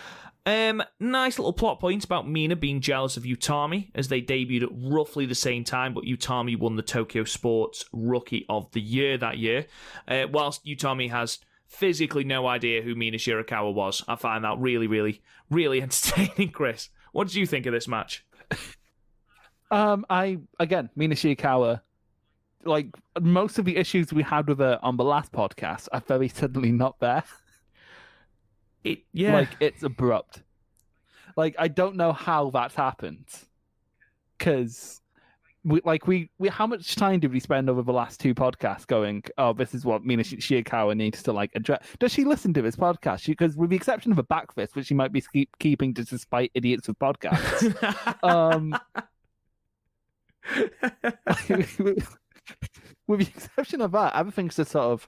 Nice little plot point about Mina being jealous of Utami as they debuted at roughly the same time, but Utami won the Tokyo Sports Rookie of the Year that year. Whilst Utami has physically no idea who Mina Shirakawa was. I find that really, really, really entertaining, Chris. What did you think of this match? Mina Shirakawa, like, most of the issues we had with her on the last podcast are very suddenly not there. Yeah. Like, it's abrupt. Like, I don't know how that's happened. Because, how much time did we spend over the last 2 podcasts going, oh, this is what Mina Shirakawa needs to, like, address? Does she listen to this podcast? Because with the exception of a backfist, which she might be keeping just to spite idiots with podcasts, with the exception of that, everything's just sort of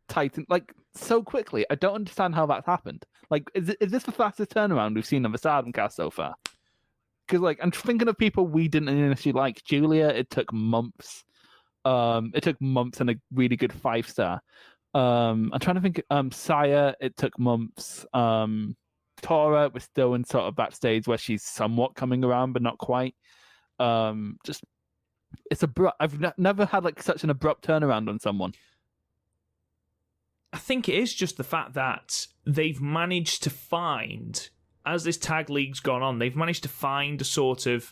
tightened, like, so quickly. I don't understand how that's happened. Like, is this the fastest turnaround we've seen of a Stardom cast so far? Because, like, I'm thinking of people we didn't initially like. Julia, it took months. It took months and a really good 5-star. I'm trying to think. Saya, it took months. Tora, we're still in sort of that stage where she's somewhat coming around, but not quite. Just, it's abrupt. I've never had like such an abrupt turnaround on someone. I think it is just the fact that they've managed to find, as this tag league's gone on, they've managed to find a sort of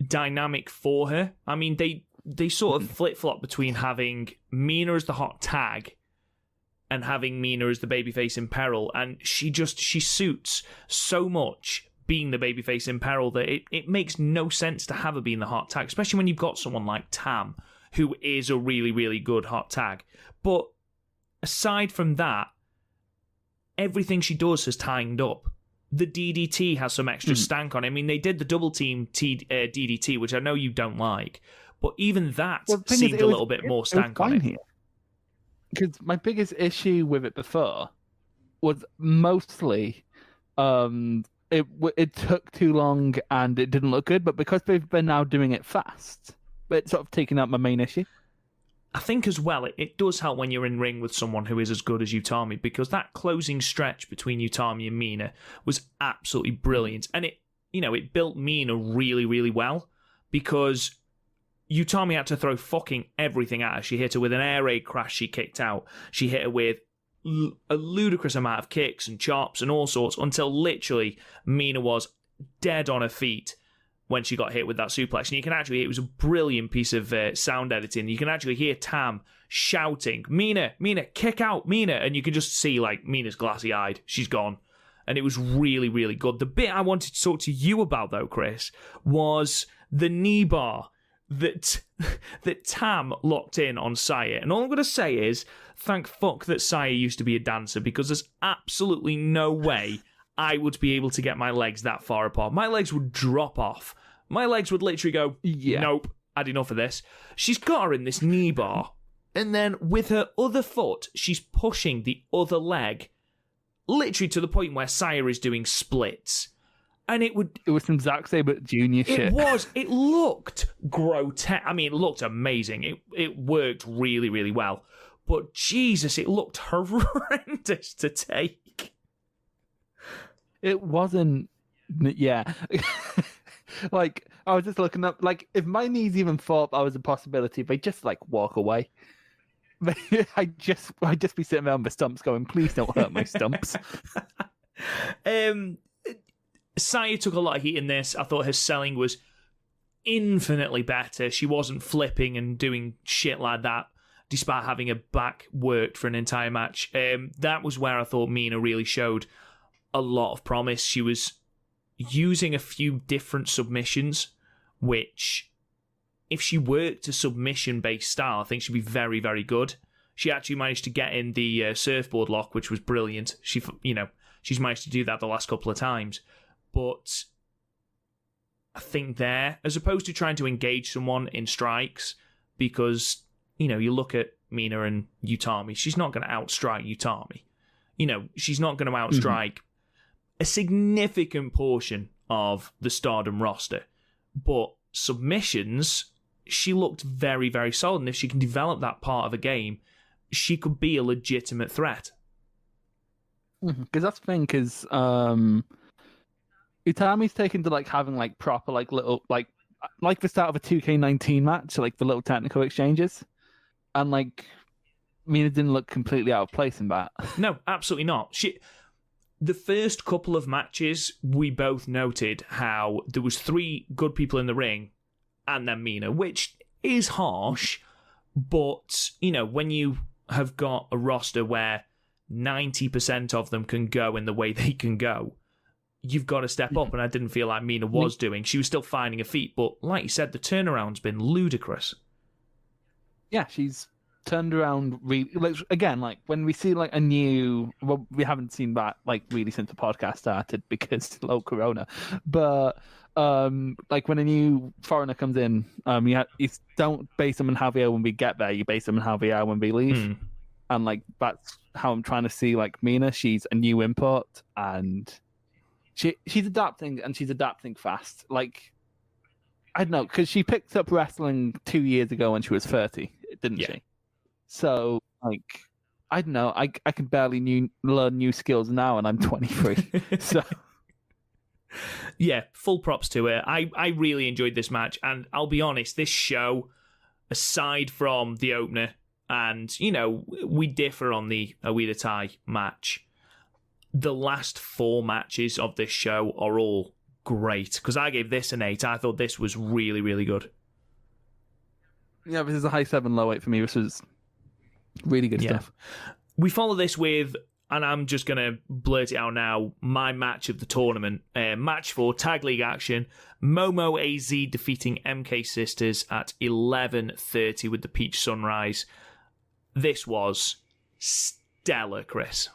dynamic for her. I mean, they sort of flip-flop between having Mina as the hot tag and having Mina as the babyface in peril, and she suits so much being the babyface in peril that it makes no sense to have her being the hot tag, especially when you've got someone like Tam, who is a really, really good hot tag. But aside from that, everything she does has tightened up. The DDT has some extra stank on it. I mean, they did the double team DDT, which I know you don't like, but even that seemed a little bit more stank on it. Because my biggest issue with it before was mostly it took too long and it didn't look good, but because they've been now doing it fast, it's sort of taking out my main issue. I think as well, it does help when you're in ring with someone who is as good as Utami, because that closing stretch between Utami and Mina was absolutely brilliant. And it built Mina really, really well, because Utami had to throw fucking everything at her. She hit her with an air raid crash she kicked out. She hit her with a ludicrous amount of kicks and chops and all sorts, until literally Mina was dead on her feet. when she got hit with that suplex. And you can actually, it was a brilliant piece of sound editing. You can actually hear Tam shouting, Mina, kick out, Mina. And you can just see, like, Mina's glassy-eyed. She's gone. And it was really, really good. The bit I wanted to talk to you about, though, Chris, was the knee bar that Tam locked in on Saya. And all I'm going to say is, thank fuck that Saya used to be a dancer, because there's absolutely no way I would be able to get my legs that far apart. My legs would drop off. My legs would literally go, nope, had enough of this. She's got her in this knee bar. And then with her other foot, she's pushing the other leg, literally to the point where Saya is doing splits. And it was some Zack Sabre Jr. shit. It was. It looked grotesque. I mean, it looked amazing. It worked really, really well. But Jesus, it looked horrendous to take. It wasn't. Yeah. Like, I was just looking up. Like, if my knees even thought I was a possibility, they'd just, like, walk away. I'd just be sitting there on the stumps going, please don't hurt my stumps. Saya took a lot of heat in this. I thought her selling was infinitely better. She wasn't flipping and doing shit like that, despite having her back worked for an entire match. That was where I thought Mina really showed a lot of promise. She was using a few different submissions, which, if she worked a submission-based style, I think she'd be very, very good. She actually managed to get in the surfboard lock, which was brilliant. She's managed to do that the last couple of times. But I think there, as opposed to trying to engage someone in strikes, because, you look at Mina and Utami, she's not going to outstrike Utami. She's not going to outstrike a significant portion of the Stardom roster. But submissions, she looked very, very solid. And if she can develop that part of a game, she could be a legitimate threat. Because that's the thing, because Utami's taken to, like, having, like, proper, like, little, like the start of a 2K19 match, like the little technical exchanges. And, like, Mina didn't look completely out of place in that. No, absolutely not. The first couple of matches, we both noted how there was 3 good people in the ring and then Mina, which is harsh, but, when you have got a roster where 90% of them can go in the way they can go, you've got to step up, and I didn't feel like Mina was doing. She was still finding her feet, but like you said, the turnaround's been ludicrous. Yeah, she's turned around really, like, again, like, when we see, like, a new, well, we haven't seen that, like, really since the podcast started because low corona, but like, when a new foreigner comes in, you don't base them on how they are when we get there, you base them on how they are when we leave. And, like, that's how I'm trying to see, like, Mina. She's a new import, and she's adapting, and she's adapting fast. Like, I don't know, because she picked up wrestling 2 years ago when she was 30, didn't she? So, like, I don't know, I can barely learn new skills now, and I'm 23. So, yeah, full props to her. I really enjoyed this match, and I'll be honest, this show, aside from the opener, and, we differ on the Oedo Tai match, the last 4 matches of this show are all great, because I gave this an 8. I thought this was really, really good. Yeah, this is a high 7, low 8 for me. This was really good stuff. We follow this with, and I'm just going to blurt it out now, my match of the tournament. Match 4, Tag League action. Momo AZ defeating MK Sisters at 11:30 with the Peach Sunrise. This was stellar, Chris.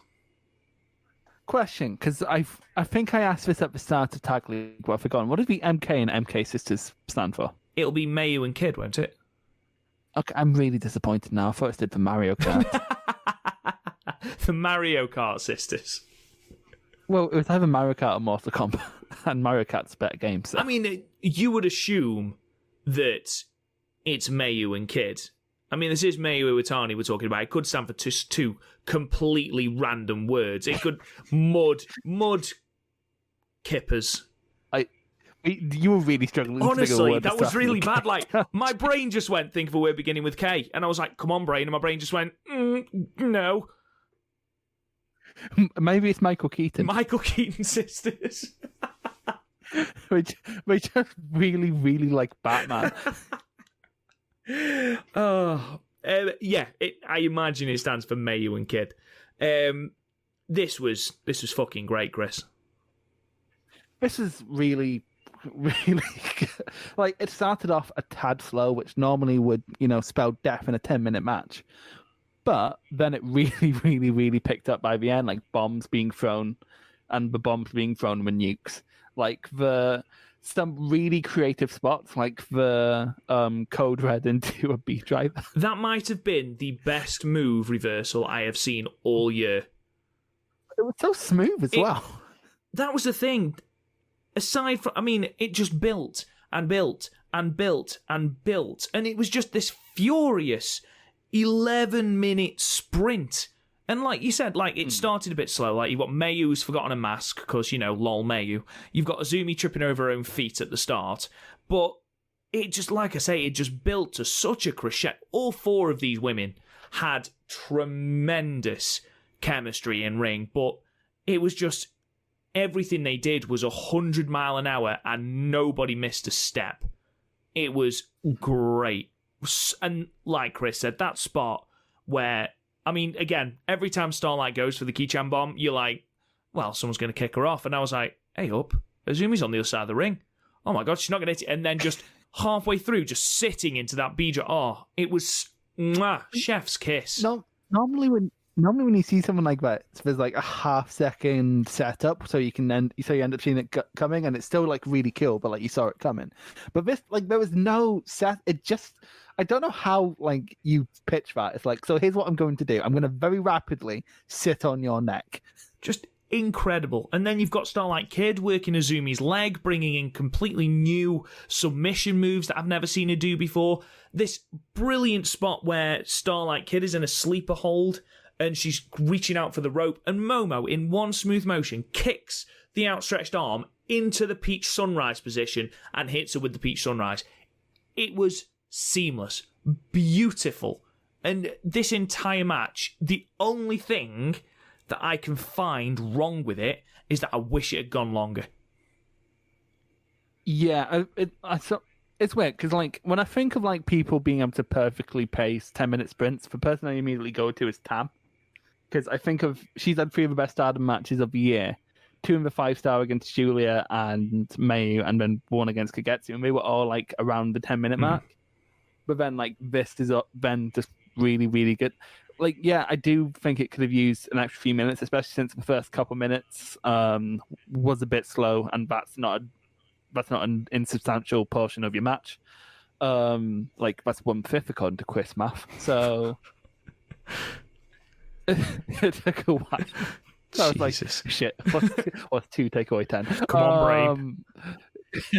Question, because I think I asked this at the start of Tag League, but I've forgotten. What does the MK and MK Sisters stand for? It'll be Mayu and Kid, won't it? Okay, I'm really disappointed now. I thought it stood for Mario Kart. The Mario Kart Sisters. Well, it was either Mario Kart or Mortal Kombat, and Mario Kart's a better game. So. I mean, you would assume that it's Mayu and Kid. I mean, this is Mayu Iwatani we're talking about. It could stand for just 2 completely random words. It could mud kippers. You were really struggling. Honestly, that was really bad. Like, my brain just went, think of a word beginning with K. And I was like, come on, brain. And my brain just went, no. Maybe it's Michael Keaton. Michael Keaton Sisters. which just really, really like Batman. I imagine it stands for Mayu and Kid. This was fucking great, Chris. This is really, really good. Like, it started off a tad slow, which normally would, spell death in a 10-minute match. But then it really, really, really picked up by the end, like bombs being thrown, and the bombs being thrown with nukes. Like some really creative spots, like the code red into a B drive. That might have been the best move reversal I have seen all year. It was so smooth as well. That was the thing. Aside from, it just built and built and built and built, and it was just this furious 11-minute sprint. And like you said, it started a bit slow. Like, you've got Mayu who's forgotten a mask, because, lol Mayu. You've got Azumi tripping over her own feet at the start. But it just, like I say, it just built to such a crescendo. All four of these women had tremendous chemistry in ring, but it was just, everything they did was 100 mile an hour and nobody missed a step. It was great. And like Chris said, that spot where, again, every time Starlight goes for the Keychain bomb, you're like, well, someone's going to kick her off. And I was like, hey up, Azumi's on the other side of the ring. Oh my God, she's not going to hit it. And then just halfway through, just sitting into that B-drop. Oh, it was chef's kiss. No, normally when you see someone like that, there's like a half-second setup, so you end up seeing it coming, and it's still like really cool, but like you saw it coming. But this, like, there was no set. It just, I don't know how like you pitch that. It's like, so here's what I'm going to do. I'm going to very rapidly sit on your neck. Just incredible. And then you've got Starlight Kid working Azumi's leg, bringing in completely new submission moves that I've never seen her do before. This brilliant spot where Starlight Kid is in a sleeper hold, and she's reaching out for the rope, and Momo, in one smooth motion, kicks the outstretched arm into the Peach Sunrise position and hits her with the Peach Sunrise. It was seamless, beautiful. And this entire match, the only thing that I can find wrong with it is that I wish it had gone longer. Yeah, it's weird, because like, when I think of like people being able to perfectly pace 10-minute sprints, the person I immediately go to is Tam. Because I think she's had 3 of the best Stardom matches of the year. 2 in the 5-star against Julia and Mayu, and then 1 against Kagetsu. And they were all like around the 10-minute mark. But then like this is then just really, really good. Like, yeah, I do think it could have used an extra few minutes, especially since the first couple minutes was a bit slow, and that's not an insubstantial portion of your match. Like, that's 1/5 according to Quiz Math. So it took a while. So I was like, shit, what's 2 take away 10? Come on,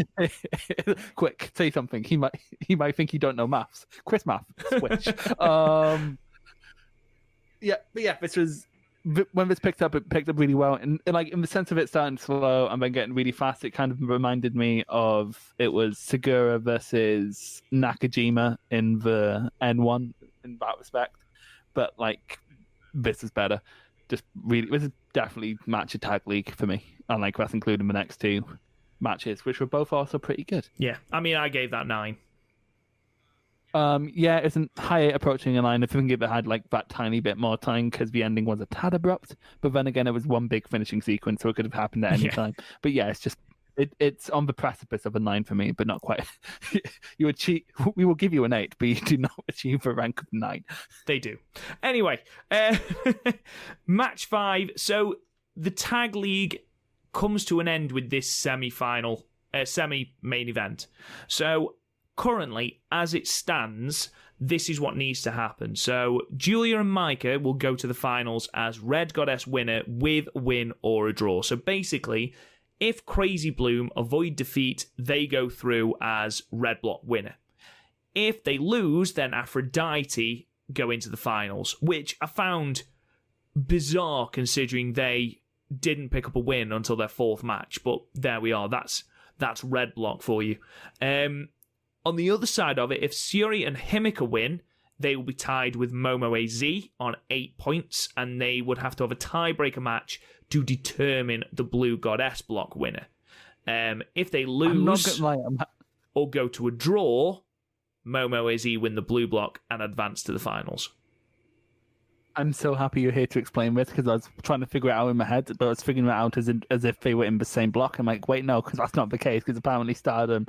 brain. Quick, say something. He might think you don't know maths. Quiz Math, switch. This was, when this picked up, it picked up really well, and like, in the sense of it starting slow and then getting really fast, it kind of reminded me of, it was Segura versus Nakajima in the N1 in that respect, but like, this is better. Just really, this is definitely match of tag league for me, and like, that's including the next 2 matches, which were both also pretty good. Yeah, I gave that 9. Yeah, it's a high approaching a 9. I think it had like that tiny bit more time, because the ending was a tad abrupt, but then again, it was one big finishing sequence, so it could have happened at any time. But yeah, it's just, it's on the precipice of a 9 for me, but not quite. You achieve, we will give you an 8, but you do not achieve a rank of 9. They do. Anyway, match 5. So the tag league comes to an end with this semi-main event. So currently, as it stands, this is what needs to happen. So Julia and Micah will go to the finals as Red Goddess winner with a win or a draw. So basically, if Crazy Bloom avoid defeat, they go through as Red Block winner. If they lose, then Aphrodite go into the finals, which I found bizarre considering they didn't pick up a win until their 4th match. But there we are. That's Red Block for you. On the other side of it, if Suri and Himika win, they will be tied with Momo AZ on 8 points, and they would have to have a tiebreaker match to determine the Blue Goddess block winner. If they I'm not lose gonna lie, or go to a draw, Momo Izzy win the blue block and advance to the finals. I'm so happy you're here to explain this because I was trying to figure it out in my head, but I was figuring it out as if they were in the same block. I'm like, wait, no, because that's not the case. Because apparently Stardom,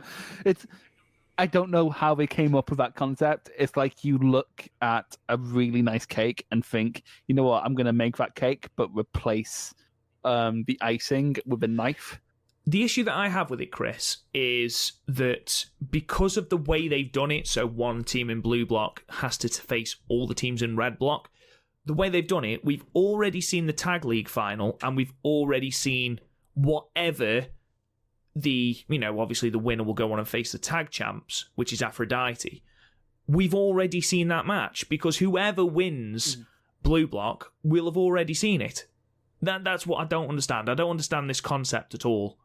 I don't know how they came up with that concept. It's like you look at a really nice cake and think, you know what, I'm going to make that cake, but replace the icing with a knife. The issue that I have with it, Chris, is that because of the way they've done it, so one team in blue block has to face all the teams in red block. The way they've done it, we've already seen the Tag League final, and we've already seen whatever obviously the winner will go on and face the tag champs, which is Aphrodite. We've already seen that match because whoever wins blue block will have already seen it. That's what I don't understand. I don't understand this concept at all.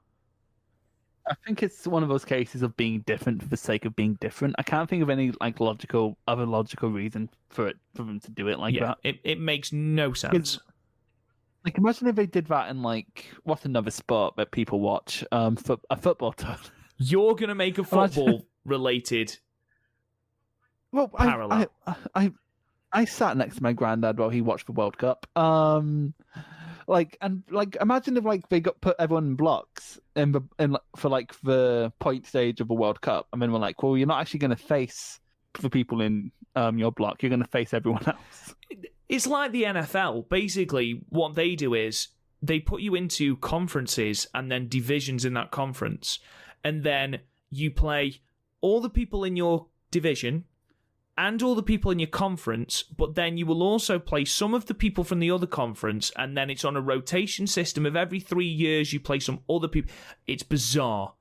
I think it's one of those cases of being different for the sake of being different. I can't think of any other logical reason for them to do it like that. It makes no sense. Like, imagine if they did that in what's another sport that people watch? A football tournament. You're gonna make a football related parallel. I sat next to my granddad while he watched the World Cup. Imagine if they put everyone in blocks for the point stage of a World Cup, and then we're like, well, you're not actually going to face the people in your block. You're going to face everyone else. It's like the NFL. Basically, what they do is they put you into conferences and then divisions in that conference, and then you play all the people in your division and all the people in your conference, but then you will also play some of the people from the other conference, and then it's on a rotation system of every 3 years you play some other people. It's bizarre.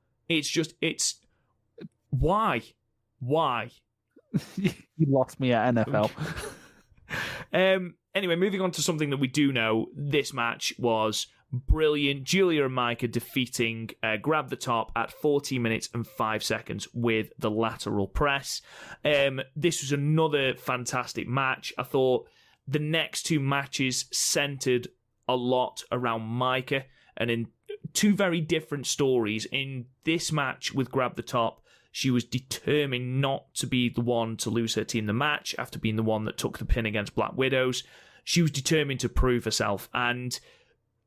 Why? You lost me at NFL. Anyway, moving on to something that we do know, this match was brilliant. Julia and Maika defeating Grab the Top at 14 minutes and 5 seconds with the lateral press. This was another fantastic match. I thought the next two matches centered a lot around Maika, and in two very different stories. In this match with Grab the Top, she was determined not to be the one to lose her team the match after being the one that took the pin against Black Widows. She was determined to prove herself, and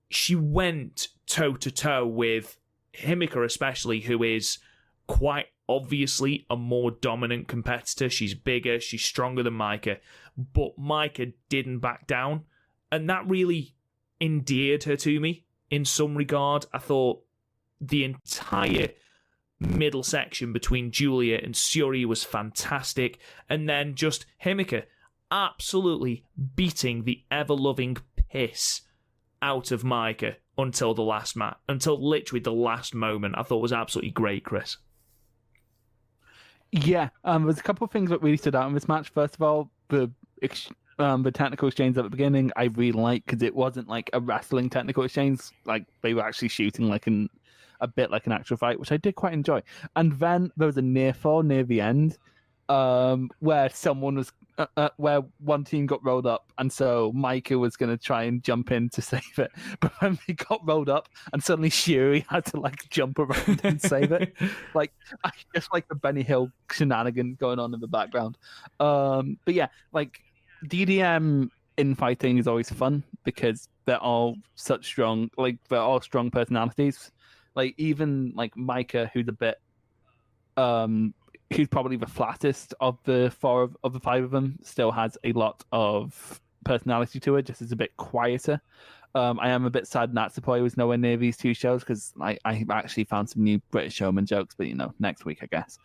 she went toe-to-toe with Himika especially, who is quite obviously a more dominant competitor. She's bigger, she's stronger than Maika, but Maika didn't back down, and that really endeared her to me in some regard. I thought the entire middle section between Julia and Syuri was fantastic, and then just Himika absolutely beating the ever-loving piss out of Maika until the last until literally the last moment. I thought was absolutely great, Chris. Yeah, there's a couple of things that really stood out in this match. First of all, the technical exchange at the beginning I really liked, because it wasn't like a wrestling technical exchange. Like, they were actually shooting a bit like an actual fight, which I did quite enjoy. And then there was a near fall near the end, where someone was where one team got rolled up, and so Maika was going to try and jump in to save it, but then they got rolled up, and suddenly Syuri had to jump around and save it. I just like the Benny Hill shenanigans going on in the background. But yeah, DDM infighting is always fun because they're all such strong, they're all strong personalities. Even Maika, who's a bit who's probably the flattest of the five of them, still has a lot of personality to it, just is a bit quieter. I am a bit sad Natsupoi was nowhere near these two shows, because I actually found some new British Showman jokes, but next week I guess.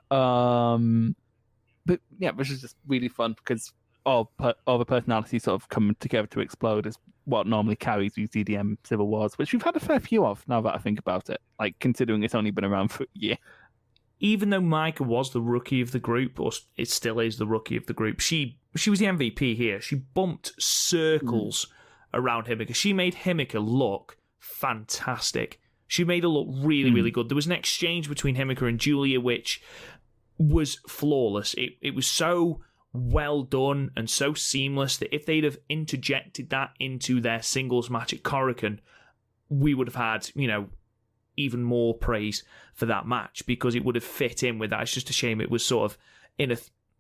But yeah, which is just really fun, because all the personalities sort of coming together to explode is what normally carries these DDM civil wars, which we've had a fair few of now that I think about it, considering it's only been around for a year. Even though Maika was the rookie of the group, or it still is the rookie of the group, she was the MVP here. She bumped circles around Himika. She made Himika look fantastic. She made her look really, really good. There was an exchange between Himika and Julia, which was flawless. It was so well done and so seamless that if they'd have interjected that into their singles match at Korakuen, we would have had, even more praise for that match because it would have fit in with that. It's just a shame it was sort of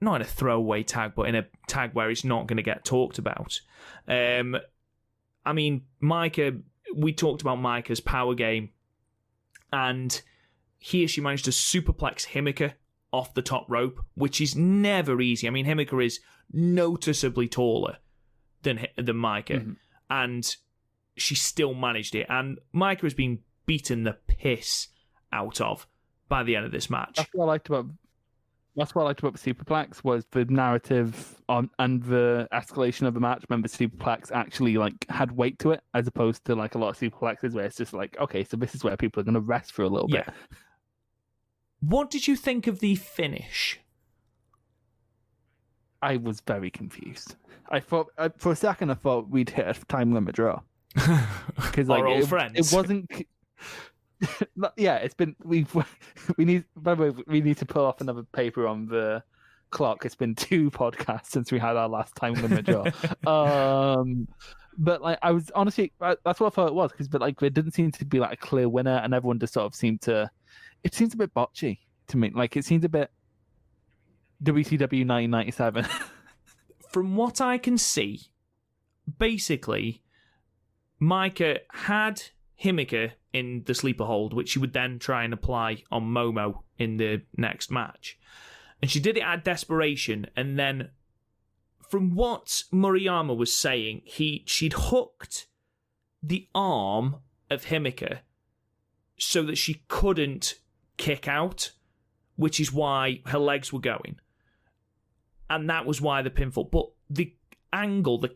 not in a throwaway tag, but in a tag where it's not going to get talked about. I mean, Maika, we talked about Maika's power game, and here she managed to superplex Himeka off the top rope, which is never easy. I mean, Himeka is noticeably taller than Maika, and she still managed it. And Maika has been beaten the piss out of by the end of this match. That's what I liked about the Superplex was the narrative and the escalation of the match. Remember, Superplex actually had weight to it, as opposed to a lot of Superplexes where it's just okay, so this is where people are going to rest for a little bit. What did you think of the finish? I was very confused. I thought for a second we'd hit a time limit draw because Our old friends. It wasn't. Yeah, it's been we need. By the way, we need to pull off another paper on the clock. It's been 2 podcasts since we had our last time limit draw. But I was honestly, that's what I thought it was, because there didn't seem to be a clear winner, and everyone just sort of seemed to. It seems a bit botchy to me. It seems a bit WCW 1997. From what I can see, basically, Maika had Himeka in the sleeper hold, which she would then try and apply on Momo in the next match. And she did it out of desperation, and then from what Murayama was saying, she'd hooked the arm of Himeka so that she couldn't kick out, which is why her legs were going. And that was why the pinfall. But the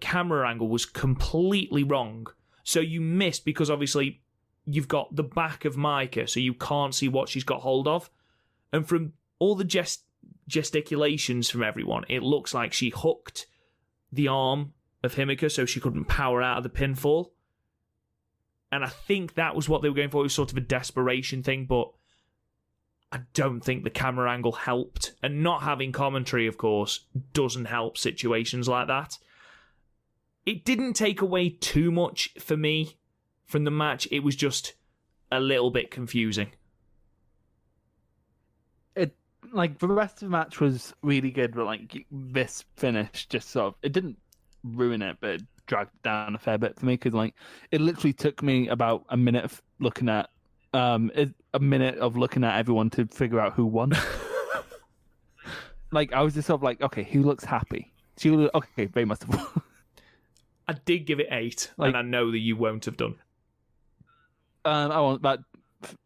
camera angle was completely wrong. So you missed, because obviously you've got the back of Maika, so you can't see what she's got hold of. And from all the gesticulations from everyone, it looks like she hooked the arm of Himeka so she couldn't power out of the pinfall. And I think that was what they were going for. It was sort of a desperation thing, but I don't think the camera angle helped. And not having commentary, of course, doesn't help situations like that. It didn't take away too much for me from the match. It was just a little bit confusing. The rest of the match was really good, but this finish just sort of, it didn't ruin it, but it dragged it down a fair bit for me, because it literally took me about a minute of looking at everyone to figure out who won. I was just sort of okay, who looks happy? Okay, they must have won. I did give it 8, and I know that you won't have done. I want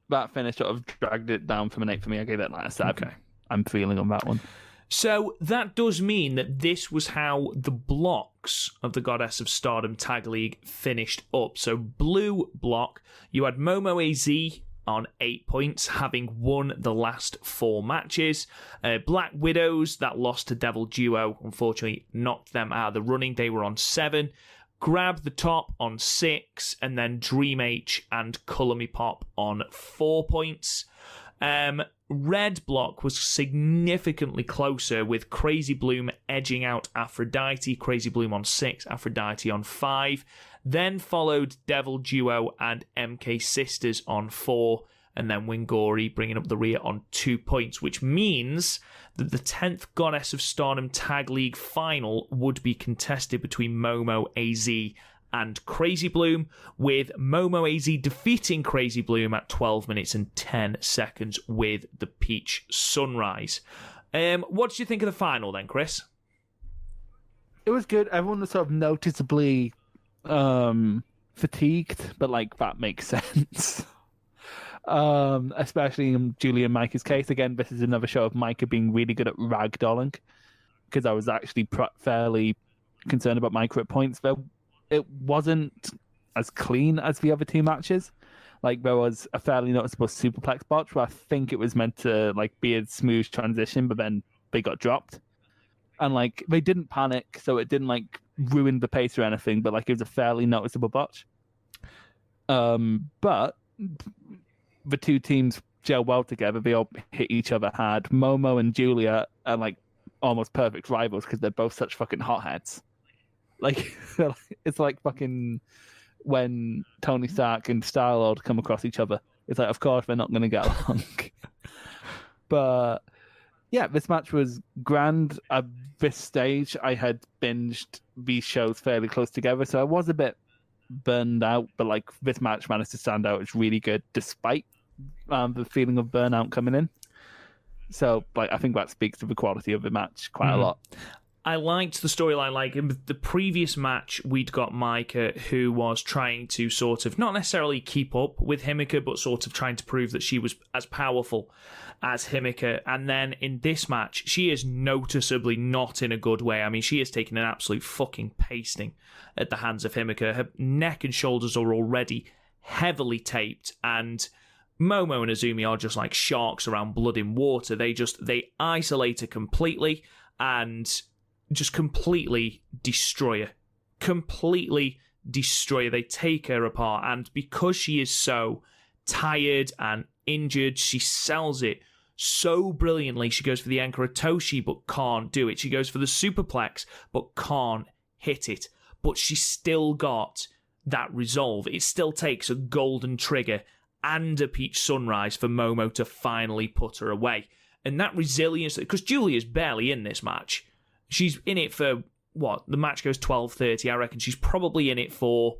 that finish sort of dragged it down from an 8 for me. I gave it a 7. Okay. I'm feeling on that one. So that does mean that this was how the blocks of the Goddess of Stardom Tag League finished up. So blue block, you had Momo AZ on 8 points, having won the last 4 matches. Black Widows, that lost to Devil Duo, unfortunately knocked them out of the running. They were on 7. Grab the Top on 6, and then Dream H and Colour Me Pop on 4 points. Red block was significantly closer, with Crazy Bloom edging out Aphrodite. Crazy Bloom on 6, Aphrodite on 5. Then followed Devil Duo and MK Sisters on 4, and then Wingori bringing up the rear on 2 points, which means that the 10th Goddess of Stardom Tag League final would be contested between Momo AZ and Crazy Bloom, with Momo AZ defeating Crazy Bloom at 12 minutes and 10 seconds with the Peach Sunrise. What did you think of the final then, Chris? It was good. Everyone was sort of noticeably fatigued, but that makes sense. Especially in Julia and Micah's case. Again, this is another show of Micah being really good at ragdolling, because I was actually fairly concerned about Micah at points. It wasn't as clean as the other 2 matches. There was a fairly noticeable superplex botch where I think it was meant to be a smooth transition, but then they got dropped. And they didn't panic, so it didn't ruin the pace or anything, but it was a fairly noticeable botch. But the 2 teams gel well together. They all hit each other hard. Momo and Julia are almost perfect rivals because they're both such fucking hotheads. It's fucking when Tony Stark and Star-Lord come across each other. It's like, of course, they're not going to get along. But yeah, this match was grand. At this stage, I had binged these shows fairly close together, so I was a bit burned out. But like, this match managed to stand out. It's really good, despite the feeling of burnout coming in. So, like, I think that speaks to the quality of the match quite a lot. I liked the storyline. Like in the previous match, we'd got Maika, who was trying to sort of not necessarily keep up with Himeka, but sort of trying to prove that she was as powerful as Himeka. And then in this match, she is noticeably not in a good way. I mean, she has taken an absolute fucking pasting at the hands of Himeka. Her neck and shoulders are already heavily taped, and Momo and Azumi are just like sharks around blood in water. They isolate her completely and just completely destroy her. Completely destroy her. They take her apart, and because she is so tired and injured, she sells it so brilliantly. She goes for the Enkara Toshi, but can't do it. She goes for the Superplex, but can't hit it. But she's still got that resolve. It still takes a golden trigger and a peach sunrise for Momo to finally put her away. And that resilience, because Julia's barely in this match. She's in it for, what, the match goes 12:30. I reckon she's probably in it for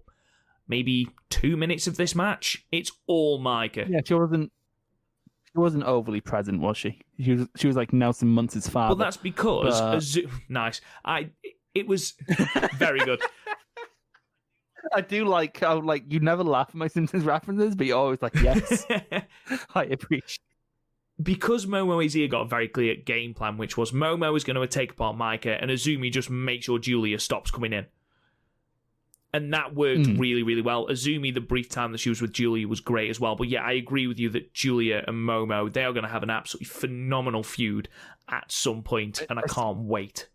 maybe 2 minutes of this match. It's all Maika. Yeah, she wasn't overly present, was she? She was like Nelson Muntz' father. Well, that's because... Nice. It was very good. I do like how, like, you never laugh at my Simpsons references, but you're always like, yes, I appreciate. Because Momo Izzy got a very clear game plan, which was Momo is going to take apart Maika, and Azumi just make sure Julia stops coming in. And that worked really, really well. Azumi, the brief time that she was with Julia, was great as well. But yeah, I agree with you that Julia and Momo, they are going to have an absolutely phenomenal feud at some point, and I can't wait.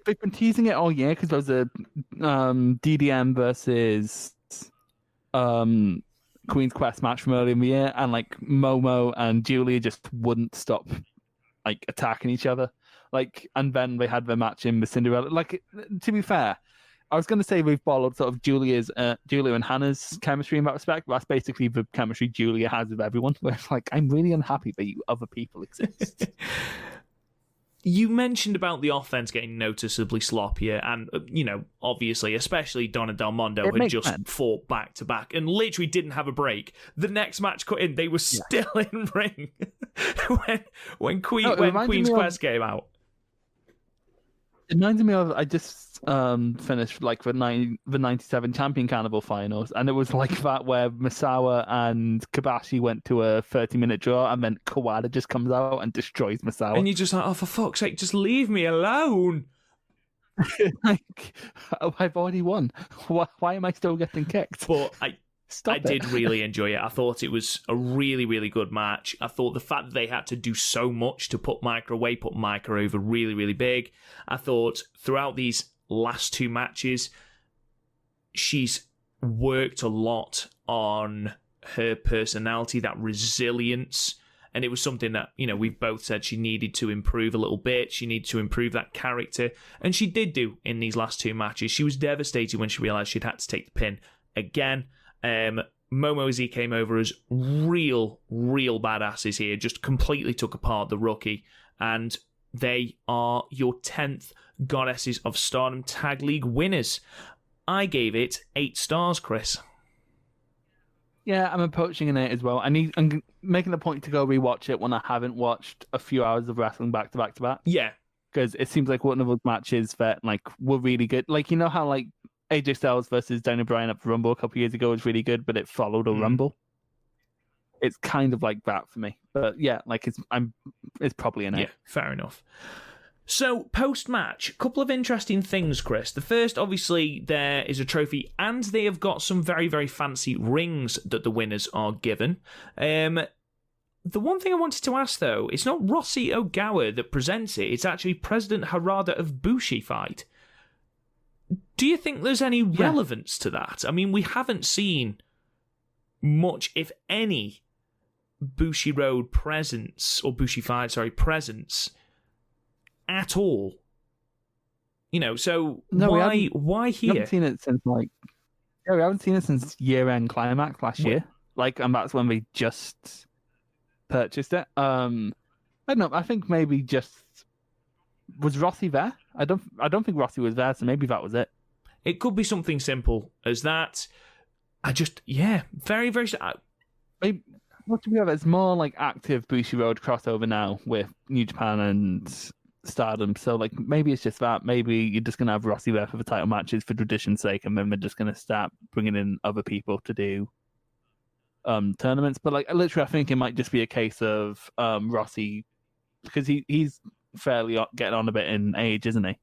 They've been teasing it all year because there was a DDM versus Queen's Quest match from earlier in the year, and like Momo and Julia just wouldn't stop like attacking each other. Like, and then they had their match in the Cinderella. Like, to be fair, I was going to say we've borrowed sort of Julia and Hannah's chemistry in that respect, but that's basically the chemistry Julia has with everyone. Where it's like, I'm really unhappy that you other people exist. You mentioned about the offense getting noticeably sloppier, and, you know, obviously, especially Donna Del Mondo had just fought back to back and literally didn't have a break. The next match cut in, they were still in ring when Queen's Quest came out. It reminds me of, I just finished like the 97 Champion Carnival finals, and it was like that where Misawa and Kobashi went to a 30-minute draw, and then Kawada just comes out and destroys Misawa. And you're just like, oh, for fuck's sake, just leave me alone. Like, I've already won. Why am I still getting kicked? But I did really enjoy it. I thought it was a really, really good match. I thought the fact that they had to do so much to put Maika away put Maika over really, really big. I thought throughout these last two matches, she's worked a lot on her personality, that resilience. And it was something that, you know, we've both said she needed to improve a little bit. She needed to improve that character. And she did do in these last two matches. She was devastated when she realised she'd had to take the pin again. Momo Z came over as real badasses here, just completely took apart the rookie, and they are your 10th Goddesses of Stardom Tag League winners. I gave it 8 stars, Chris. Yeah, I'm approaching an 8 as well. I'm making a point to go rewatch it when I haven't watched a few hours of wrestling back to back to back. Yeah. Because it seems like one of those matches that like were really good. Like, you know how like AJ Styles versus Daniel Bryan at the Rumble a couple of years ago was really good, but it followed a Rumble. It's kind of like that for me. But yeah, like it's probably an 8. Yeah, fair enough. So, post-match, a couple of interesting things, Chris. The first, obviously, there is a trophy, and they have got some very, very fancy rings that the winners are given. The one thing I wanted to ask, though, it's not Rossi Ogawa that presents it. It's actually President Harada of Bushi Fight. Do you think there's any relevance to that? I mean, we haven't seen much, if any, Bushi Road presence, or Bushi Fight, presence at all. You know, so why here? We haven't seen it since we haven't seen it since year-end climax last year. and that's when they just purchased it. I don't know. I think maybe just was Rossi there. I don't think Rossi was there, so maybe that was it. It could be something simple as that. Very, very. Maybe, what do we have? It's more like active Bushiroad crossover now with New Japan and Stardom. So like maybe it's just that. Maybe you're just gonna have Rossi there for the title matches for tradition's sake, and then we're just gonna start bringing in other people to do tournaments. But like literally, I think it might just be a case of Rossi, because he's fairly getting on a bit in age, isn't he?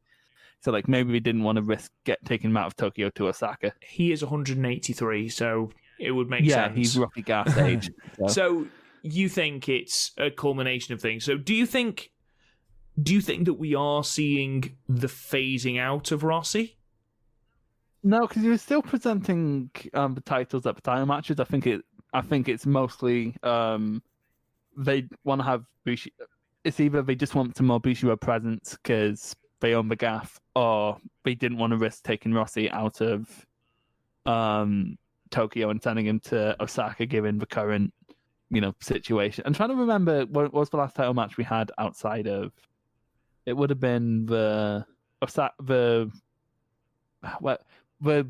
So like maybe we didn't want to risk taking him out of Tokyo to Osaka. He is 183, so it would make sense. Yeah, he's roughly gas age. So you think it's a culmination of things. So do you think that we are seeing the phasing out of Rossi? No, because he was still presenting the titles at the title matches. I think it's mostly they want to have Bushi. It's either they just want some more Bushiroad presence because they own the gaff, or they didn't want to risk taking Rossi out of Tokyo and sending him to Osaka, given the current, situation. I'm trying to remember what was the last title match we had outside of. It would have been the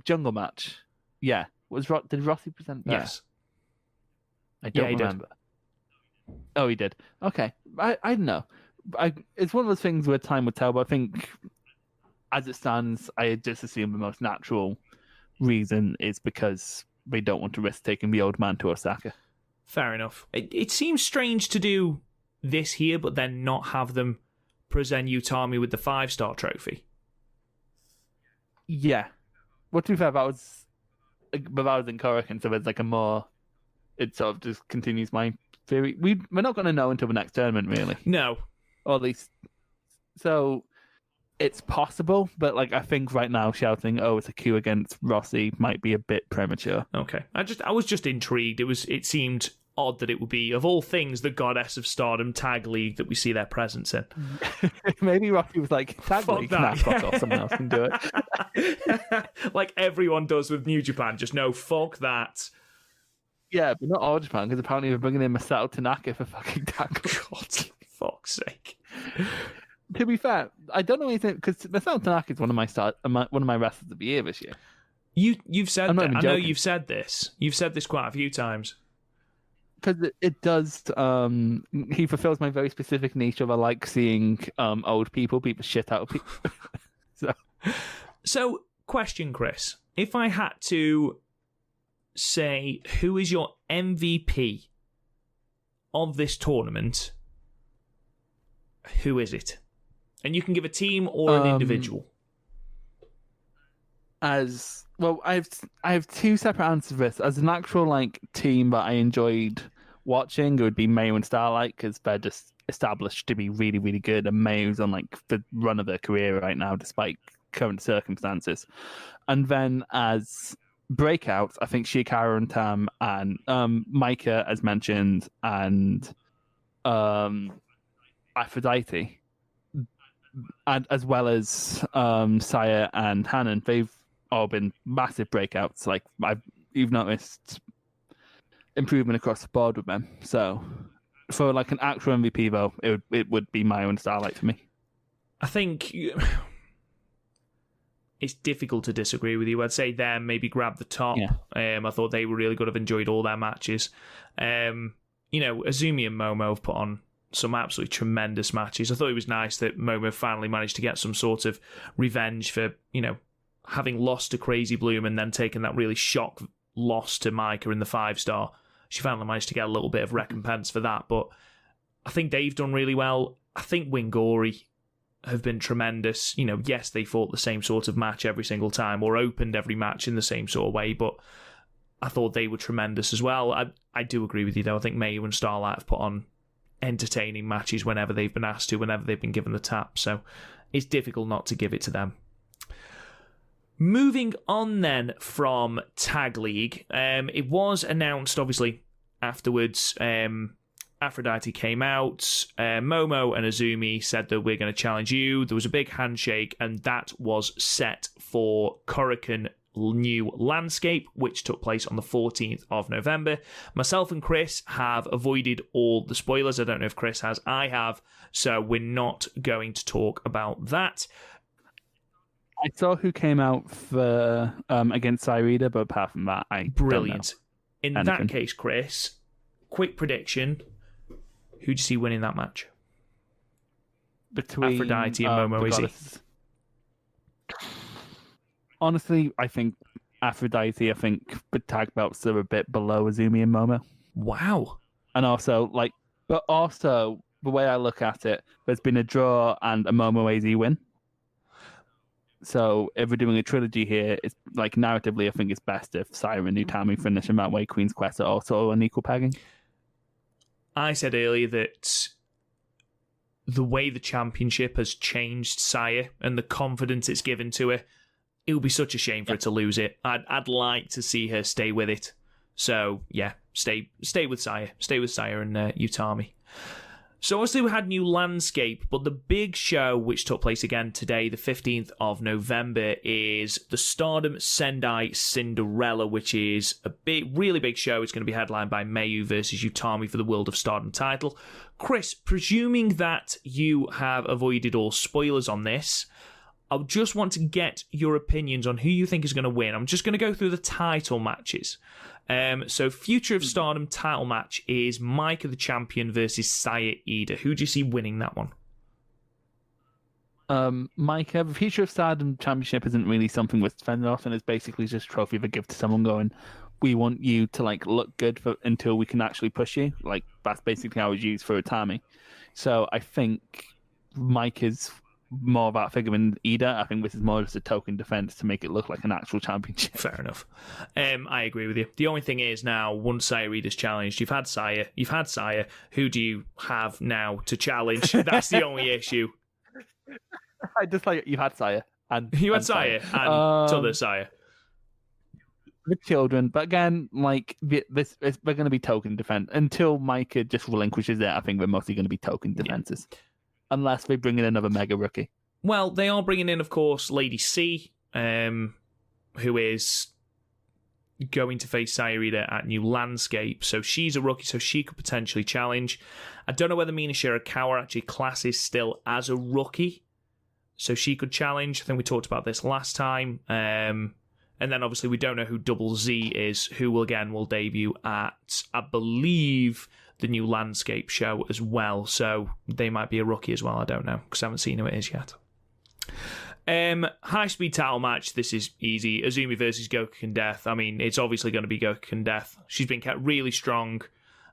jungle match. Yeah, did Rossi present that? Yes. I don't remember. Oh, he did. Okay, I don't know. It's one of those things where time will tell, but I think as it stands, I just assume the most natural reason is because they don't want to risk taking the old man to Osaka. Fair enough. It seems strange to do this here, but then not have them present Utami with the 5-star trophy. Yeah. Well, to be fair, that was in Korakuen, so there's like a more... It sort of just continues my theory. We're not going to know until the next tournament, really. No. Or at least... So, it's possible, but like I think right now shouting, "Oh, it's a Q against Rossi," might be a bit premature. Okay, I was just intrigued. It seemed odd that it would be, of all things, the goddess of Stardom tag league that we see their presence in. Maybe Rossi was like, "Tag fuck league, that. Fuck off, someone else can do it." Like everyone does with New Japan. Just no, fuck that. Yeah, but not all Japan, because apparently we're bringing in Masato Tanaka for fucking tag league. God, fuck's sake. To be fair, I don't know anything, because Masato Tanaka is one of my wrestlers of the year this year. You've said I'm not that. even I know joking. you've said this. You've said this quite a few times. Because it does. He fulfills my very specific niche of I like seeing old people beat the shit out of people. So, question, Chris. If I had to say who is your MVP of this tournament, who is it? And you can give a team or an individual. As well, I have two separate answers for this. As an actual like team that I enjoyed watching, it would be Mayu and Starlight, because they're just established to be really, really good, and Mayu's on like the run of their career right now, despite current circumstances. And then as breakouts, I think Shikara and Tam and Micah, as mentioned, and Aphrodite, and as well as Saya and Hanan, they've all been massive breakouts. Like you've noticed improvement across the board with them. So for like an actual MVP though, it would be Mayu and Starlight for me. I think it's difficult to disagree with you. I'd say them maybe grab the top. Yeah. I thought they were really good. I've enjoyed all their matches. Azumi and Momo have put on some absolutely tremendous matches. I thought it was nice that Momo finally managed to get some sort of revenge for, having lost to Crazy Bloom and then taking that really shock loss to Micah in the 5-star. She finally managed to get a little bit of recompense for that. But I think they've done really well. I think Wingori have been tremendous. Yes, they fought the same sort of match every single time or opened every match in the same sort of way, but I thought they were tremendous as well. I do agree with you, though. I think Mayu and Starlight have put on entertaining matches whenever they've been asked to, whenever they've been given the tap. So it's difficult not to give it to them. Moving on then from Tag League, it was announced, obviously, afterwards. Aphrodite came out, Momo and Azumi said that we're going to challenge you. There was a big handshake, and that was set for Korakuen new landscape, which took place on the 14th of November. Myself and Chris have avoided all the spoilers. I don't know if Chris has. I have. So we're not going to talk about that. I saw who came out for against Sairida, but apart from that, I Brilliant. Don't know In anything. that case, Chris, quick prediction. Who do you see winning that match? Between Aphrodite and Momo the Izzy. goddesses. Honestly, I think Aphrodite, the tag belts are a bit below Azumi and Momo. Wow. And also, but also, the way I look at it, there's been a draw and a Momo AZ win. So if we're doing a trilogy here, it's narratively, I think it's best if Saya and Utami finish in that way. Queen's Quest are also an equal pegging. I said earlier that the way the championship has changed Saya and the confidence it's given to her, it would be such a shame for her to lose it. I'd like to see her stay with it. So yeah, stay with Saya. Stay with Saya and Utami. So obviously we had new landscape, but the big show which took place again today, the 15th of November, is the Stardom Sendai Cinderella, which is a really big show. It's going to be headlined by Mayu versus Utami for the World of Stardom title. Chris, presuming that you have avoided all spoilers on this, I just want to get your opinions on who you think is going to win. I'm just going to go through the title matches. So Future of Stardom title match is Micah the champion versus Saya Iida. Who do you see winning that one? Micah, the Future of Stardom championship isn't really something we're defending off, and it's basically just a trophy they give to someone going, we want you to look good until we can actually push you. That's basically how it's used for Utami. So I think Micah's more about figuring Iida. I think this is more just a token defense to make it look like an actual championship. Fair enough. I agree with you. The only thing is now, once Saya Iida's challenged, you've had Saya. Who do you have now to challenge? That's the only issue. I just you had Saya. You had Saya and other Saya. The children, but again, they're going to be token defense until Micah just relinquishes it. I think they're mostly going to be token defenses. Yeah. Unless they bring in another mega rookie. Well, they are bringing in, of course, Lady C, who is going to face Saya Iida at New Landscape. So she's a rookie, so she could potentially challenge. I don't know whether Mina Shirakawa actually classes still as a rookie, so she could challenge. I think we talked about this last time. And then, obviously, we don't know who Double Z is, who, will debut at, I believe, the New Landscape show as well, so they might be a rookie as well. I don't know, because I haven't seen who it is yet. High speed title match. This is easy. Azumi versus Gokuken Death. I mean, it's obviously going to be Gokuken Death. She's been kept really strong,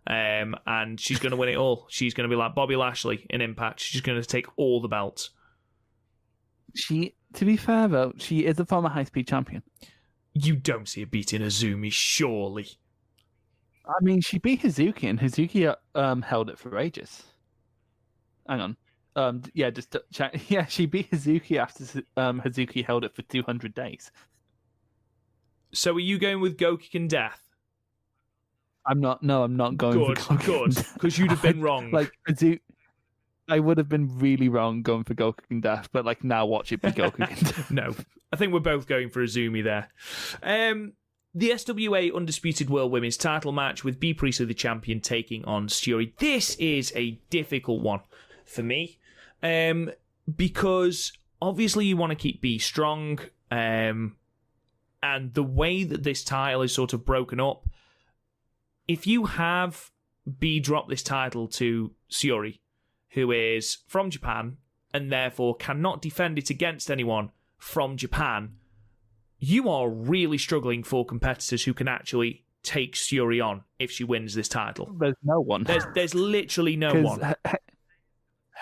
and she's going to win it all. She's going to be like Bobby Lashley in Impact. She's going to take all the belts. To be fair though, she is a former high speed champion. You don't see her beating Azumi, surely. I mean, she beat Hazuki, and Hazuki held it for ages. Hang on. Just to check. Yeah, she beat Hazuki after Hazuki held it for 200 days. So are you going with Gokuken Death? I'm not going for Gokuken Good, because you'd have been wrong. I would have been really wrong going for Gokuken Death, but now watch it be Gokuken Death. No, I think we're both going for Azumi there. The SWA Undisputed World Women's title match with Bea Priestley the champion taking on Syuri. This is a difficult one for me because obviously you want to keep Bea strong, and the way that this title is sort of broken up, if you have Bea drop this title to Syuri, who is from Japan and therefore cannot defend it against anyone from Japan, you are really struggling for competitors who can actually take Syuri on if she wins this title. There's no one. There's literally no one.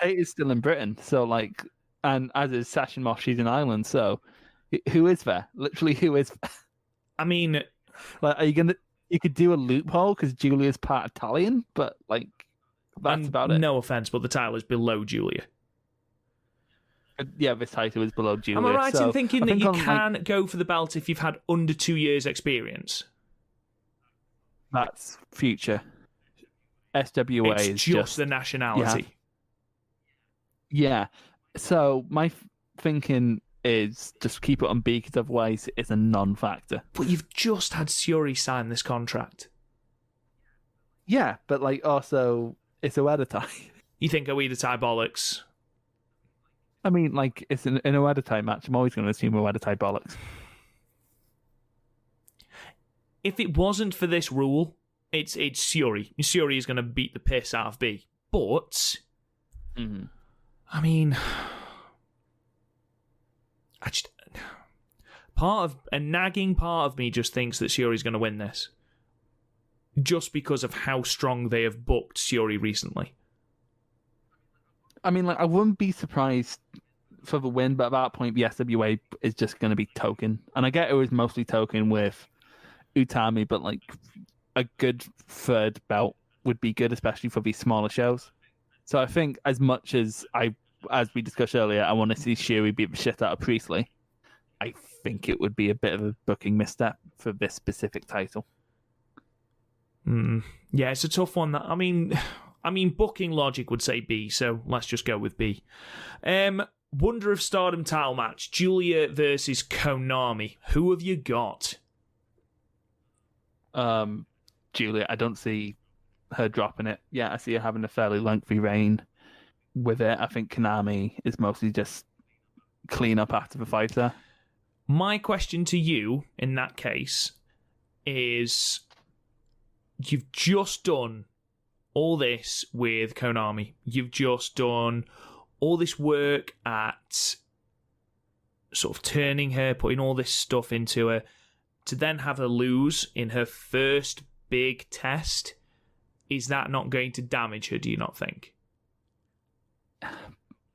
Hate is still in Britain, so and as is Sasha Moss, she's in Ireland, so who is there? Literally, who is there? I mean, are you gonna? You could do a loophole because Julia's part Italian, but that's about it. No offense, but the title is below Julia. Yeah, this title is below Julia. Am I right in thinking that you can go for the belt if you've had under 2 years' experience? That's future. SWA it's is just the nationality. Yeah. So my thinking is just keep it on B, because otherwise it's a non-factor. But you've just had Syuri sign this contract. Yeah, but like also it's Oedo Tai. You think Oedo Tai bollocks? I mean, like, it's an Oedo Tai match. I'm always going to assume Oedo Tai bollocks. If it wasn't for this rule, it's Syuri. Syuri is going to beat the piss out of B. But, I mean, a nagging part of me just thinks that Syuri's going to win this. Just because of how strong they have booked Syuri recently. I mean, like, I wouldn't be surprised for the win, but at that point, the SWA is just going to be token. And I get it was mostly token with Utami, but like a good third belt would be good, especially for these smaller shows. So I think as much as we discussed earlier, I want to see Syuri beat the shit out of Priestley, I think it would be a bit of a booking misstep for this specific title. Yeah, it's a tough one. I mean, booking logic would say B, so let's just go with B. Wonder of Stardom title match, Julia versus Konami. Who have you got? Julia. I don't see her dropping it. Yeah, I see her having a fairly lengthy reign with it. I think Konami is mostly just clean up after the fight there. My question to you in that case is, you've just done all this with Konami. You've just done all this work at sort of turning her, putting all this stuff into her, to then have her lose in her first big test. Is that not going to damage her, do you not think?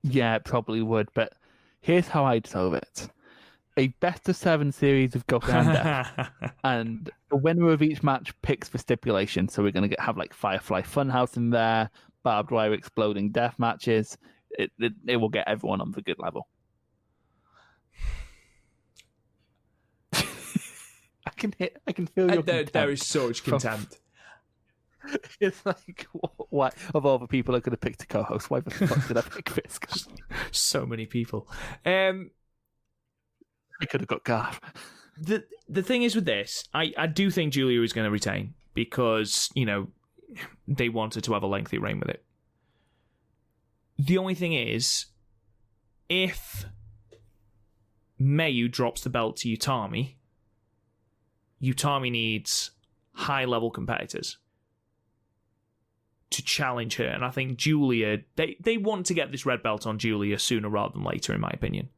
Yeah, it probably would, but here's how I'd solve it. A best of 7 series of Gokanda, and the winner of each match picks the stipulation. So we're going to have like Firefly Funhouse in there, barbed wire exploding death matches. It will get everyone on the good level. I can feel your contempt. There is so much contempt. It's like, why of all the people I could have picked to co-host, why the fuck did I pick this? So many people. I could have got Garth. The thing is with this, I do think Julia is going to retain because, you know, they wanted to have a lengthy reign with it. The only thing is, if Mayu drops the belt to Utami needs high-level competitors to challenge her. And I think Julia, they want to get this red belt on Julia sooner rather than later, in my opinion.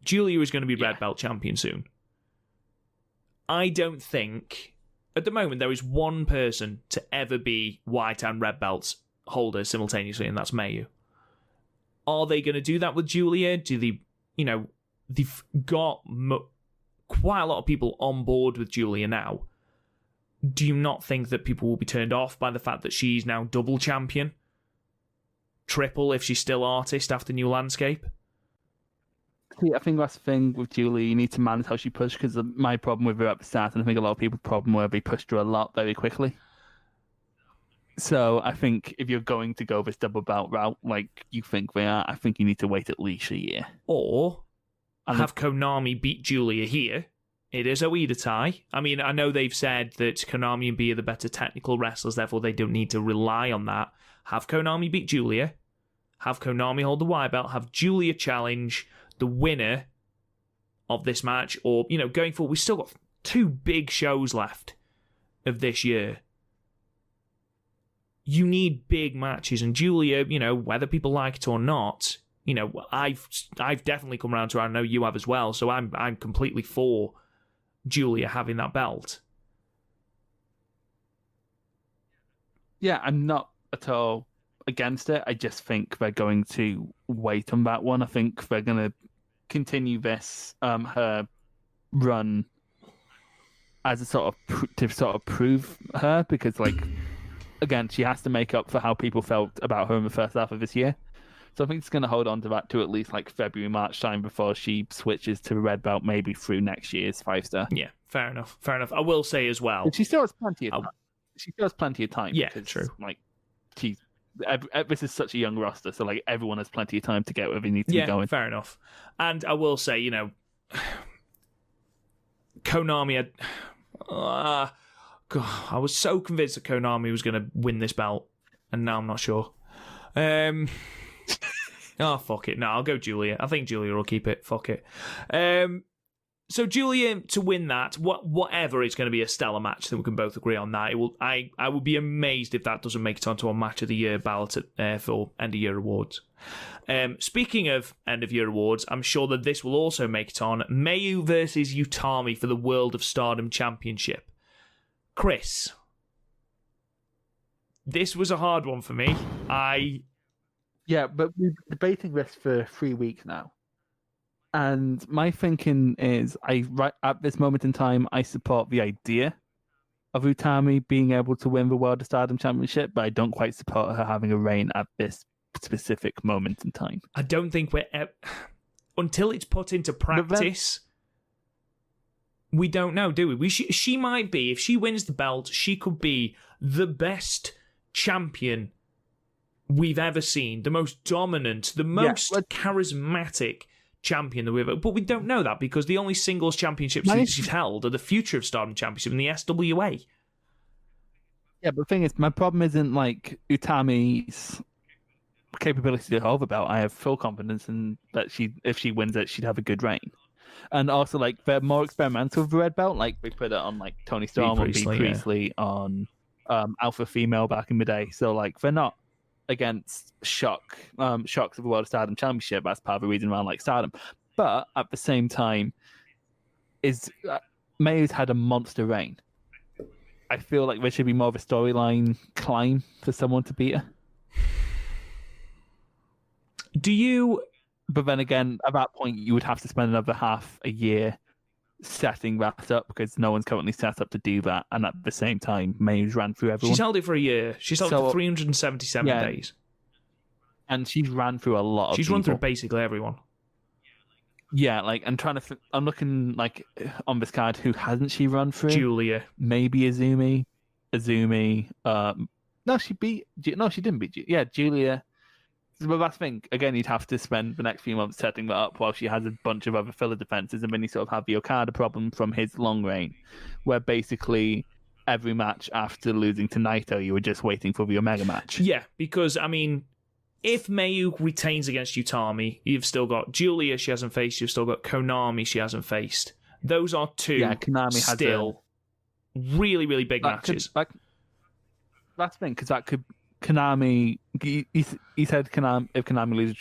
Julia is going to be red belt champion soon. I don't think, at the moment, there is one person to ever be white and red belts holder simultaneously, and that's Mayu. Are they going to do that with Julia? Do they, you know, they've got quite a lot of people on board with Julia now. Do you not think that people will be turned off by the fact that she's now double champion? Triple if she's still artist after New Landscape? See, I think that's the thing with Julie. You need to manage how she pushed, because my problem with her at the start, and I think a lot of people's problem where they pushed her a lot very quickly. So I think if you're going to go this double belt route, like you think they are, I think you need to wait at least a year. Or have Konami beat Julia here. It is Oedo Tai. I mean, I know they've said that Konami and B are the better technical wrestlers, therefore they don't need to rely on that. Have Konami beat Julia. Have Konami hold the white belt. Have Julia challenge the winner of this match. Or, you know, going forward, we've still got 2 big shows left of this year. You need big matches. And Julia, you know, whether people like it or not, you know, I've definitely come around to her. I know you have as well. So I'm completely for Julia having that belt. Yeah, I'm not at all against it. I just think they're going to wait on that one. I think they're going to continue this her run as a sort of prove her, because like again, she has to make up for how people felt about her in the first half of this year. So I think it's going to hold on to that to at least like February, March time before she switches to red belt, maybe through next year's 5-star. Yeah, fair enough. I will say as well, but she still has plenty of time. She still has plenty of time. Yeah, because, true. Like she's this is such a young roster, so like everyone has plenty of time to get where they need to be going. Fair enough. And I will say, Konami had. God, I was so convinced that Konami was going to win this belt, and now I'm not sure. Fuck it. No, I'll go Julia. I think Julia will keep it. Fuck it. So Julia to win that, whatever, it's going to be a stellar match. That we can both agree on that. I would be amazed if that doesn't make it onto a match of the year ballot for end of year awards. Speaking of end of year awards, I'm sure that this will also make it on Mayu versus Utami for the World of Stardom Championship. Chris, this was a hard one for me. Yeah, but we've been debating this for 3 weeks now. And my thinking is, right at this moment in time, I support the idea of Utami being able to win the World of Stardom Championship, but I don't quite support her having a reign at this specific moment in time. I don't think until it's put into practice, we don't know, do we? She might be, if she wins the belt, she could be the best champion we've ever seen, the most dominant, the most charismatic champion that we've ever. But we don't know that because the only singles championships she's held are the Future of Stardom Championship and the SWA. Yeah, but the thing is, my problem isn't like Utami's capability to hold the belt. I have full confidence in that if she wins it, she'd have a good reign. And also, like, they're more experimental with the red belt. Like, we put it on, like, Tony Storm or Bea Priestley on Alpha Female back in the day. So, like, they're not against shocks of the World of Stardom Championship. That's part of the reason why I like Stardom. But at the same time, Mayu's had a monster reign. I feel like there should be more of a storyline climb for someone to beat her. Do you... But then again, at that point, you would have to spend another half a year setting that up because no one's currently set up to do that. And at the same time, Mayu's ran through everyone. She's held it for a year. She's held it for 377 days. And she's ran through a lot of She's people. run through basically everyone. Yeah, like, I'm looking, like, on this card, who hasn't she run through? Julia. Maybe Azumi. No, she didn't beat Julia. Yeah, Julia. But that's the thing. Again, you'd have to spend the next few months setting that up while she has a bunch of other filler defenses, and then you sort of have the Okada problem from his long reign, where basically every match after losing to Naito, you were just waiting for the Omega match. Yeah, because, I mean, if Mayu retains against Utami, you've still got Julia she hasn't faced, you've still got Konami she hasn't faced. Those are two Konami still really, really big matches. That's the thing, because that could... Konami, he said Konami, if Konami loses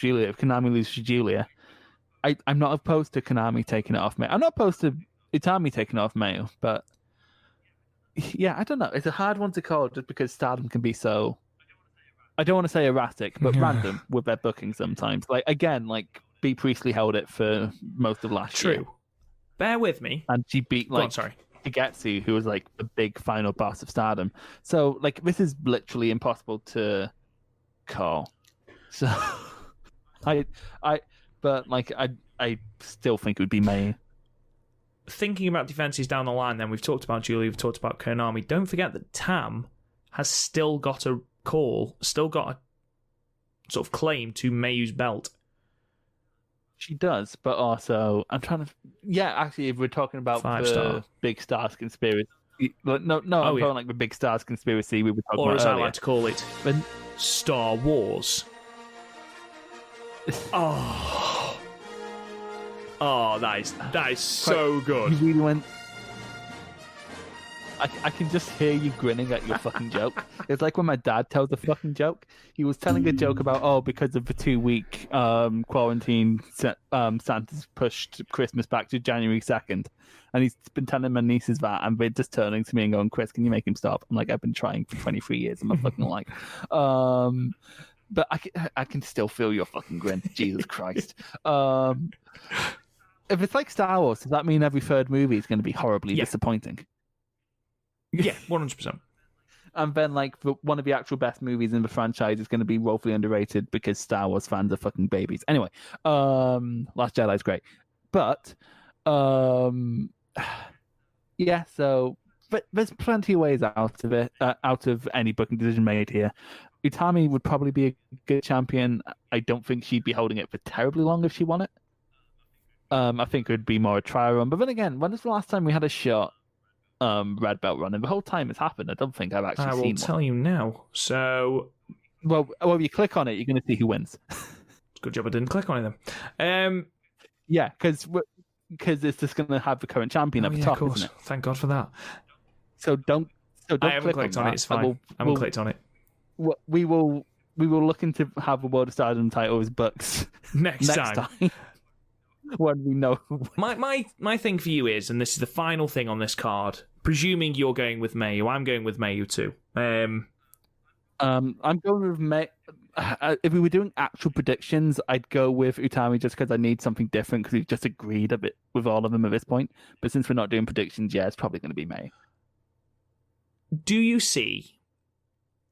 Julia, I'm not opposed to Konami taking it off Mayu. I'm not opposed to Utami taking it off Mayu, but yeah, I don't know. It's a hard one to call just because Stardom can be so, I don't want to say erratic, but random with their booking sometimes. Like, again, like, Bea Priestley held it for most of last year. True. Bear with me. And she beat, like... Shigetsu, who was like the big final boss of Stardom. So like this is literally impossible to call. So I still think it would be Mayu. Thinking about defenses down the line, then we've talked about Julia, we've talked about Konami. Don't forget that Tam has still got a sort of claim to Mayu's belt. She does, but also I'm trying to. Yeah, actually, if we're talking about Big Stars conspiracy, I'm talking like the Big Stars conspiracy we were talking about, or as earlier. I like to call it, Star Wars. Oh, that is so good. You really went. I can just hear you grinning at your fucking joke. It's like when my dad tells a fucking joke. He was telling a joke about, because of the 2-week quarantine, Santa's pushed Christmas back to January 2nd. And he's been telling my nieces that, and they're just turning to me and going, Chris, can you make him stop? I'm like, I've been trying for 23 years. I'm a fucking like. But I can still feel your fucking grin. Jesus Christ. If it's like Star Wars, does that mean every third movie is going to be horribly disappointing? Yeah, 100%. And then, like, one of the actual best movies in the franchise is going to be woefully underrated because Star Wars fans are fucking babies. Anyway, Last Jedi's great. But, yeah, so but there's plenty of ways out of it, out of any booking decision made here. Utami would probably be a good champion. I don't think she'd be holding it for terribly long if she won it. I think it would be more a trial run. But then again, when was the last time we had a short red belt run? And the whole time it's happened, I don't think I've actually seen one. I will tell you now. So, well, if you click on it, you're going to see who wins. Good job I didn't click on them. Yeah, because it's just going to have the current champion at the top, isn't it? Thank God for that. So don't I haven't clicked on it. It's fine. I haven't clicked on it. We will look into have the World of Stardom titles books next time. When we know. My thing for you is, and this is the final thing on this card, presuming you're going with Mayu, I'm going with Mayu too. I'm going with Mayu. If we were doing actual predictions, I'd go with Utami just because I need something different because we've just agreed a bit with all of them at this point. But since we're not doing predictions, yeah, it's probably going to be Mayu. Do you see?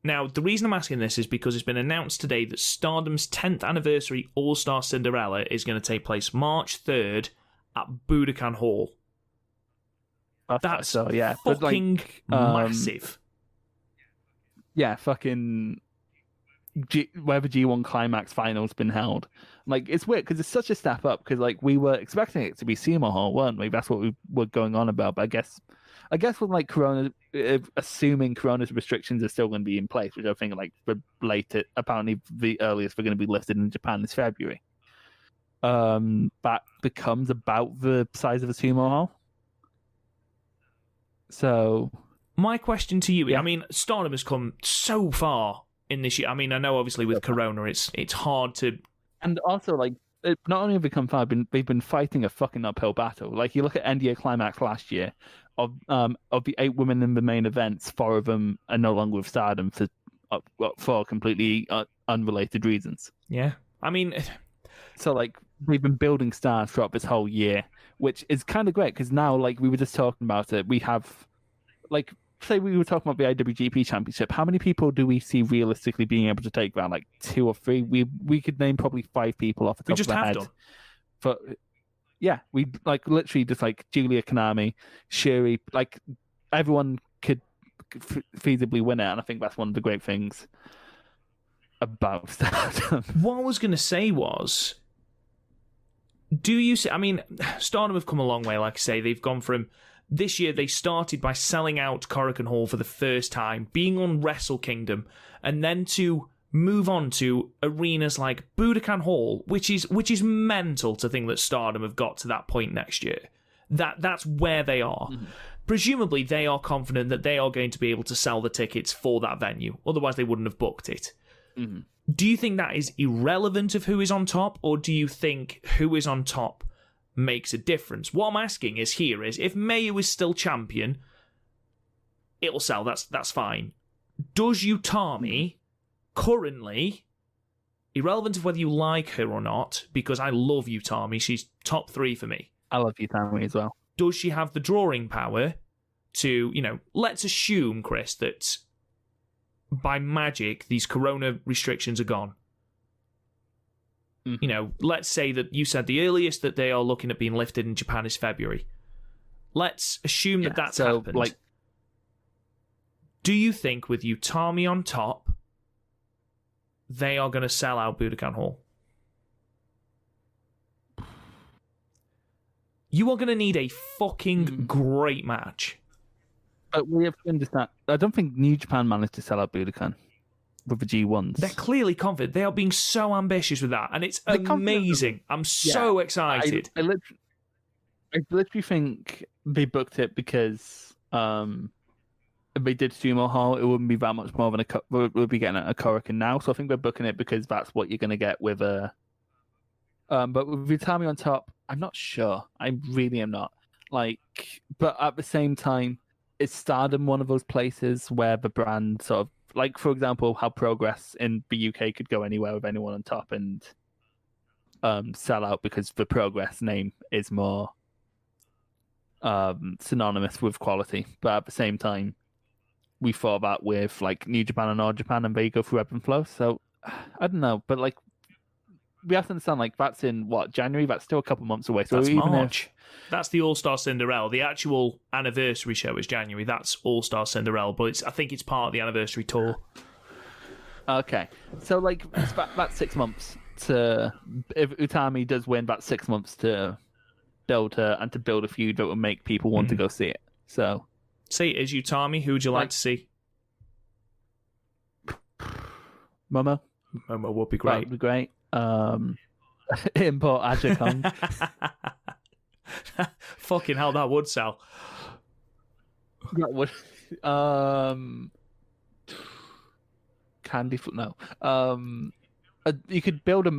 Now, the reason I'm asking this is because it's been announced today that Stardom's 10th anniversary All-Star Cinderella is going to take place March 3rd at Budokan Hall. That's so, yeah. Fucking massive. Yeah, fucking... where the G1 Climax final's been held. Like, it's weird because it's such a step up because, like, we were expecting it to be Sumo Hall, weren't we? That's what we were going on about. But I guess with, like, Corona, assuming Corona's restrictions are still going to be in place, which I think, like, apparently the earliest we're going to be lifted in Japan is February. That becomes about the size of a Sumo Hall. So... My question to you, I mean, Stardom has come so far in this year. I mean, I know obviously with Corona, it's hard to, and also like not only have they come far, they've been fighting a fucking uphill battle. Like you look at NDA Climax last year, of the 8 women in the main events, 4 of them are no longer with Stardom for completely unrelated reasons. Yeah, I mean, so like we've been building stars throughout this whole year, which is kind of great because now, like we were just talking about it, we have like. Say we were talking about the IWGP Championship. How many people do we see realistically being able to take that? Like 2 or 3. We could name probably 5 people off the top of our head. But yeah, we like literally just like Julia Konami, Shuri, like everyone could feasibly win it, and I think that's one of the great things about Stardom. What I was going to say was, do you see? I mean, Stardom have come a long way. Like I say, they've gone from. This year, they started by selling out Korakuen Hall for the first time, being on Wrestle Kingdom, and then to move on to arenas like Budokan Hall, which is mental to think that Stardom have got to that point next year. That's where they are. Mm-hmm. Presumably, they are confident that they are going to be able to sell the tickets for that venue. Otherwise, they wouldn't have booked it. Mm-hmm. Do you think that is irrelevant of who is on top, or do you think who is on top makes a difference? What I'm asking is if Mayu is still champion, it'll sell. That's fine. Does Utami currently, irrelevant of whether you like her or not, because I love Utami, she's top 3 for me. I love Utami as well. Does she have the drawing power to, let's assume, Chris, that by magic these Corona restrictions are gone. Let's say that you said the earliest that they are looking at being lifted in Japan is February. Let's assume that that's happened. Do you think with Utami on top, they are going to sell out Budokan Hall? You are going to need a fucking great match. But we have to understand, I don't think New Japan managed to sell out Budokan with the G1s. They're clearly confident. They are being so ambitious with that, and it's amazing. I'm so excited. I literally think they booked it because if they did Sumo Hall, it wouldn't be that much more than we'll be getting a Korakuen now. So I think they're booking it because that's what you're going to get with a. But with Utami on top, I'm not sure. I really am not. But at the same time, is Stardom one of those places where the brand sort of, like, for example, how Progress in the UK could go anywhere with anyone on top and sell out because the Progress name is more synonymous with quality. But at the same time, we thought that with like New Japan and All Japan, and they go through ebb and flow. So I don't know, but like we have to understand, like, that's in what, January? That's still a couple months away. So That's even March. That's the All-Star Cinderella. The actual anniversary show is January. That's All-Star Cinderella, but I think it's part of the anniversary tour. Okay, so like it's about 6 months to, if Utami does win, about 6 months to build her and to build a feud that will make people want to go see it. So, say it is Utami. Who would you like to see? Momo. Momo would be great. That would be great. Import Aja Kong. Fucking hell, that would sell. That would. Candy no. You could build a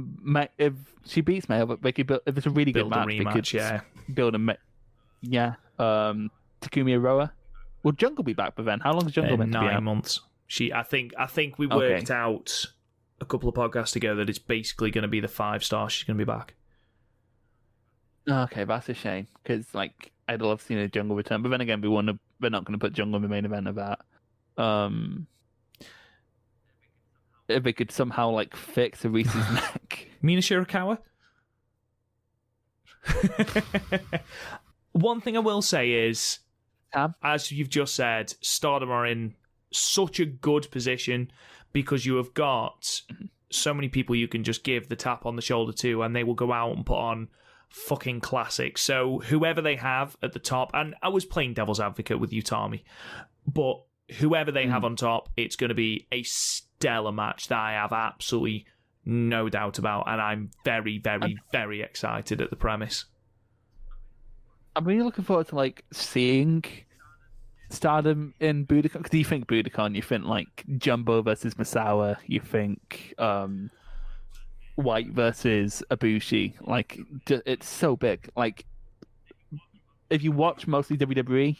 if she beats Mayo, but they could build, if it's a really Build good match, a rematch, they could yeah. build a Takumi Aroa. Will Jungle be back by then? How long is Jungle meant to be out? 9 months. I think we worked out a couple of podcasts ago that it's basically going to be the 5-star. She's going to be back. Okay, that's a shame because like I'd love seeing a Jungle return, but then again, they're not going to put Jungle in the main event of that. If they could somehow like fix Arisa's neck. Mina Shirakawa? One thing I will say is, as you've just said, Stardom are in such a good position because you have got so many people you can just give the tap on the shoulder to, and they will go out and put on fucking classics. So whoever they have at the top, and I was playing devil's advocate with Utami, but whoever they have on top, it's going to be a stellar match that I have absolutely no doubt about, and I'm very, very, very excited at the premise. I'm really looking forward to like seeing Stardom in Budokan. Because you think Budokan, you think like Jumbo versus Misawa, you think White versus Ibushi. Like it's so big. Like if you watch mostly WWE,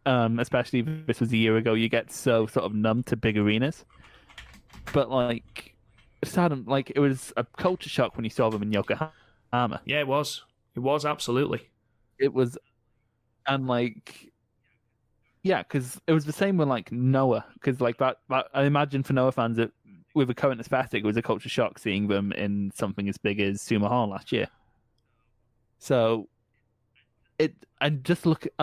especially if this was a year ago, you get so sort of numb to big arenas. But like Stardom, like it was a culture shock when you saw them in Yokohama. Yeah, it was. It was absolutely. It was, and like, yeah, because it was the same with like Noah. Because like that, I imagine for Noah fans, that with the current aesthetic, it was a culture shock seeing them in something as big as Sumo Hall last year. So, I'm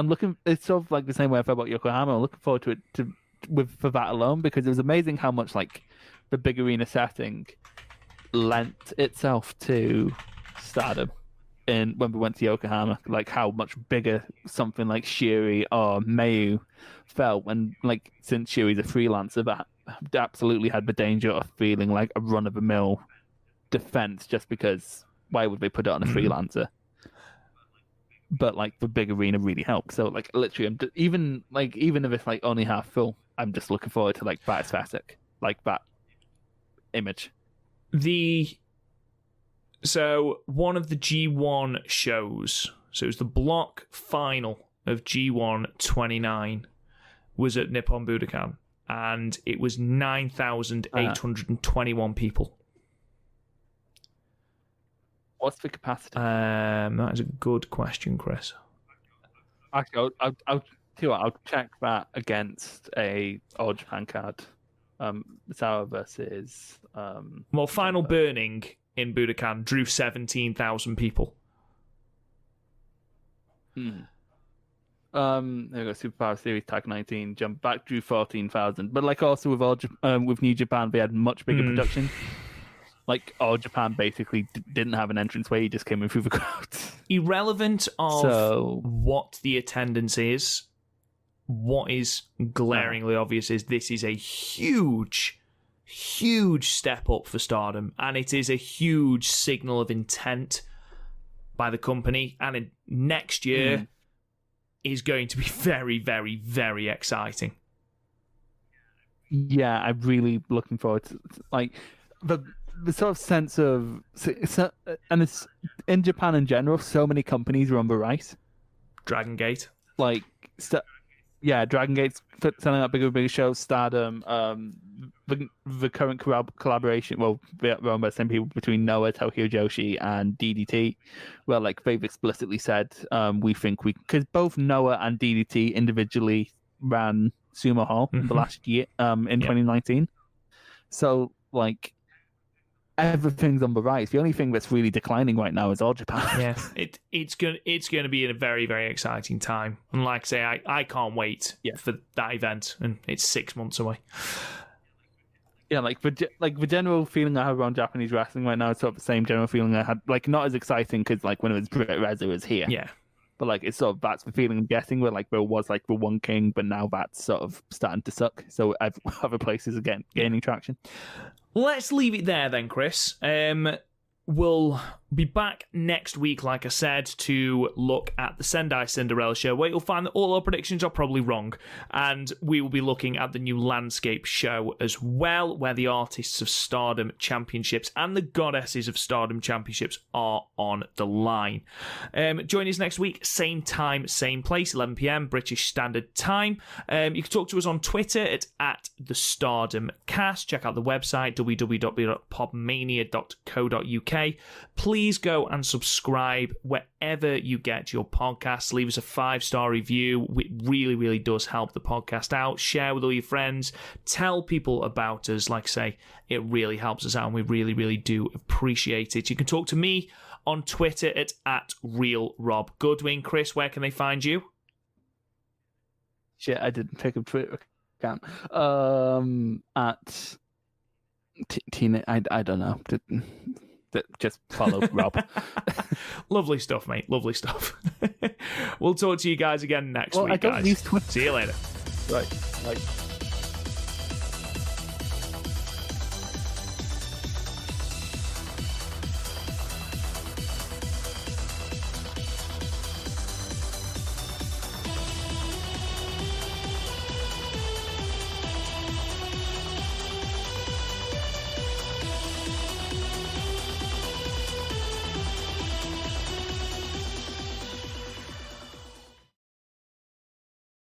looking. It's sort of like the same way I felt about Yokohama. I'm looking forward to it for that alone because it was amazing how much like the big arena setting lent itself to Stardom. And when we went to Yokohama, like how much bigger something like Shiri or Mayu felt, and like since Shiri's a freelancer, that absolutely had the danger of feeling like a run-of-the-mill defense. Just because why would they put it on a freelancer? But like the big arena really helped. So like literally, even if it's like only half full, I'm just looking forward to like that aesthetic, like that image. So one of the G1 shows, so it was the block final of G1 29, was at Nippon Budokan, and it was 9,821 people. What's the capacity? That is a good question, Chris. Actually, I'll check that against a All Japan card. Misawa versus. Well, Final Burning in Budokan drew 17,000 people. There we go. Superpower Series Tag 19 jump back drew 14,000. But like also with New Japan, they had much bigger production. Like All Japan basically didn't have an entrance way; he just came in through the crowd. Irrelevant of what the attendance is, what is glaringly obvious is this is a huge step up for Stardom, and it is a huge signal of intent by the company, and next year is going to be very, very, very exciting. Yeah, I'm really looking forward to like the sort of sense of, and it's in Japan in general, so many companies are on the rise. Dragon Gate. Like, Dragon Gate's selling out bigger shows. Stardom, the current collaboration, well, they're owned by the same people between Noah, Tokyo Joshi, and DDT. Well, like they've explicitly said, we think because both Noah and DDT individually ran Sumo Hall the last year, in 2019. So, like, everything's on the rise. The only thing that's really declining right now is All Japan. Yeah, it's gonna be a very, very exciting time. And like I say, I can't wait for that event, and it's 6 months away. Yeah, like the general feeling I have around Japanese wrestling right now is sort of the same general feeling I had, like not as exciting because like when it was Britt Reza was here. Yeah. But like it's sort of that's the feeling I'm getting where like there was like the one king, but now that's sort of starting to suck. So other places are gaining traction. Let's leave it there then, Chris. We'll be back next week, like I said, to look at the Sendai Cinderella show, where you'll find that all our predictions are probably wrong. And we will be looking at the new Landscape show as well, where the Artists of Stardom Championships and the Goddesses of Stardom Championships are on the line. Join us next week, same time, same place, 11 p.m. British Standard Time. You can talk to us on Twitter at the Stardom Cast. Check out the website, www.podmania.co.uk. Please go and subscribe wherever you get your podcasts. Leave us a 5-star review. It really, really does help the podcast out. Share with all your friends. Tell people about us. Like I say, it really helps us out, and we really, really do appreciate it. You can talk to me on Twitter at RealRobGoodwin. Chris, where can they find you? Shit, I didn't pick up Twitter account. At Tina, I don't know. Just follow Rob. Lovely stuff, mate. Lovely stuff. We'll talk to you guys again next week, guys. See you later. Right.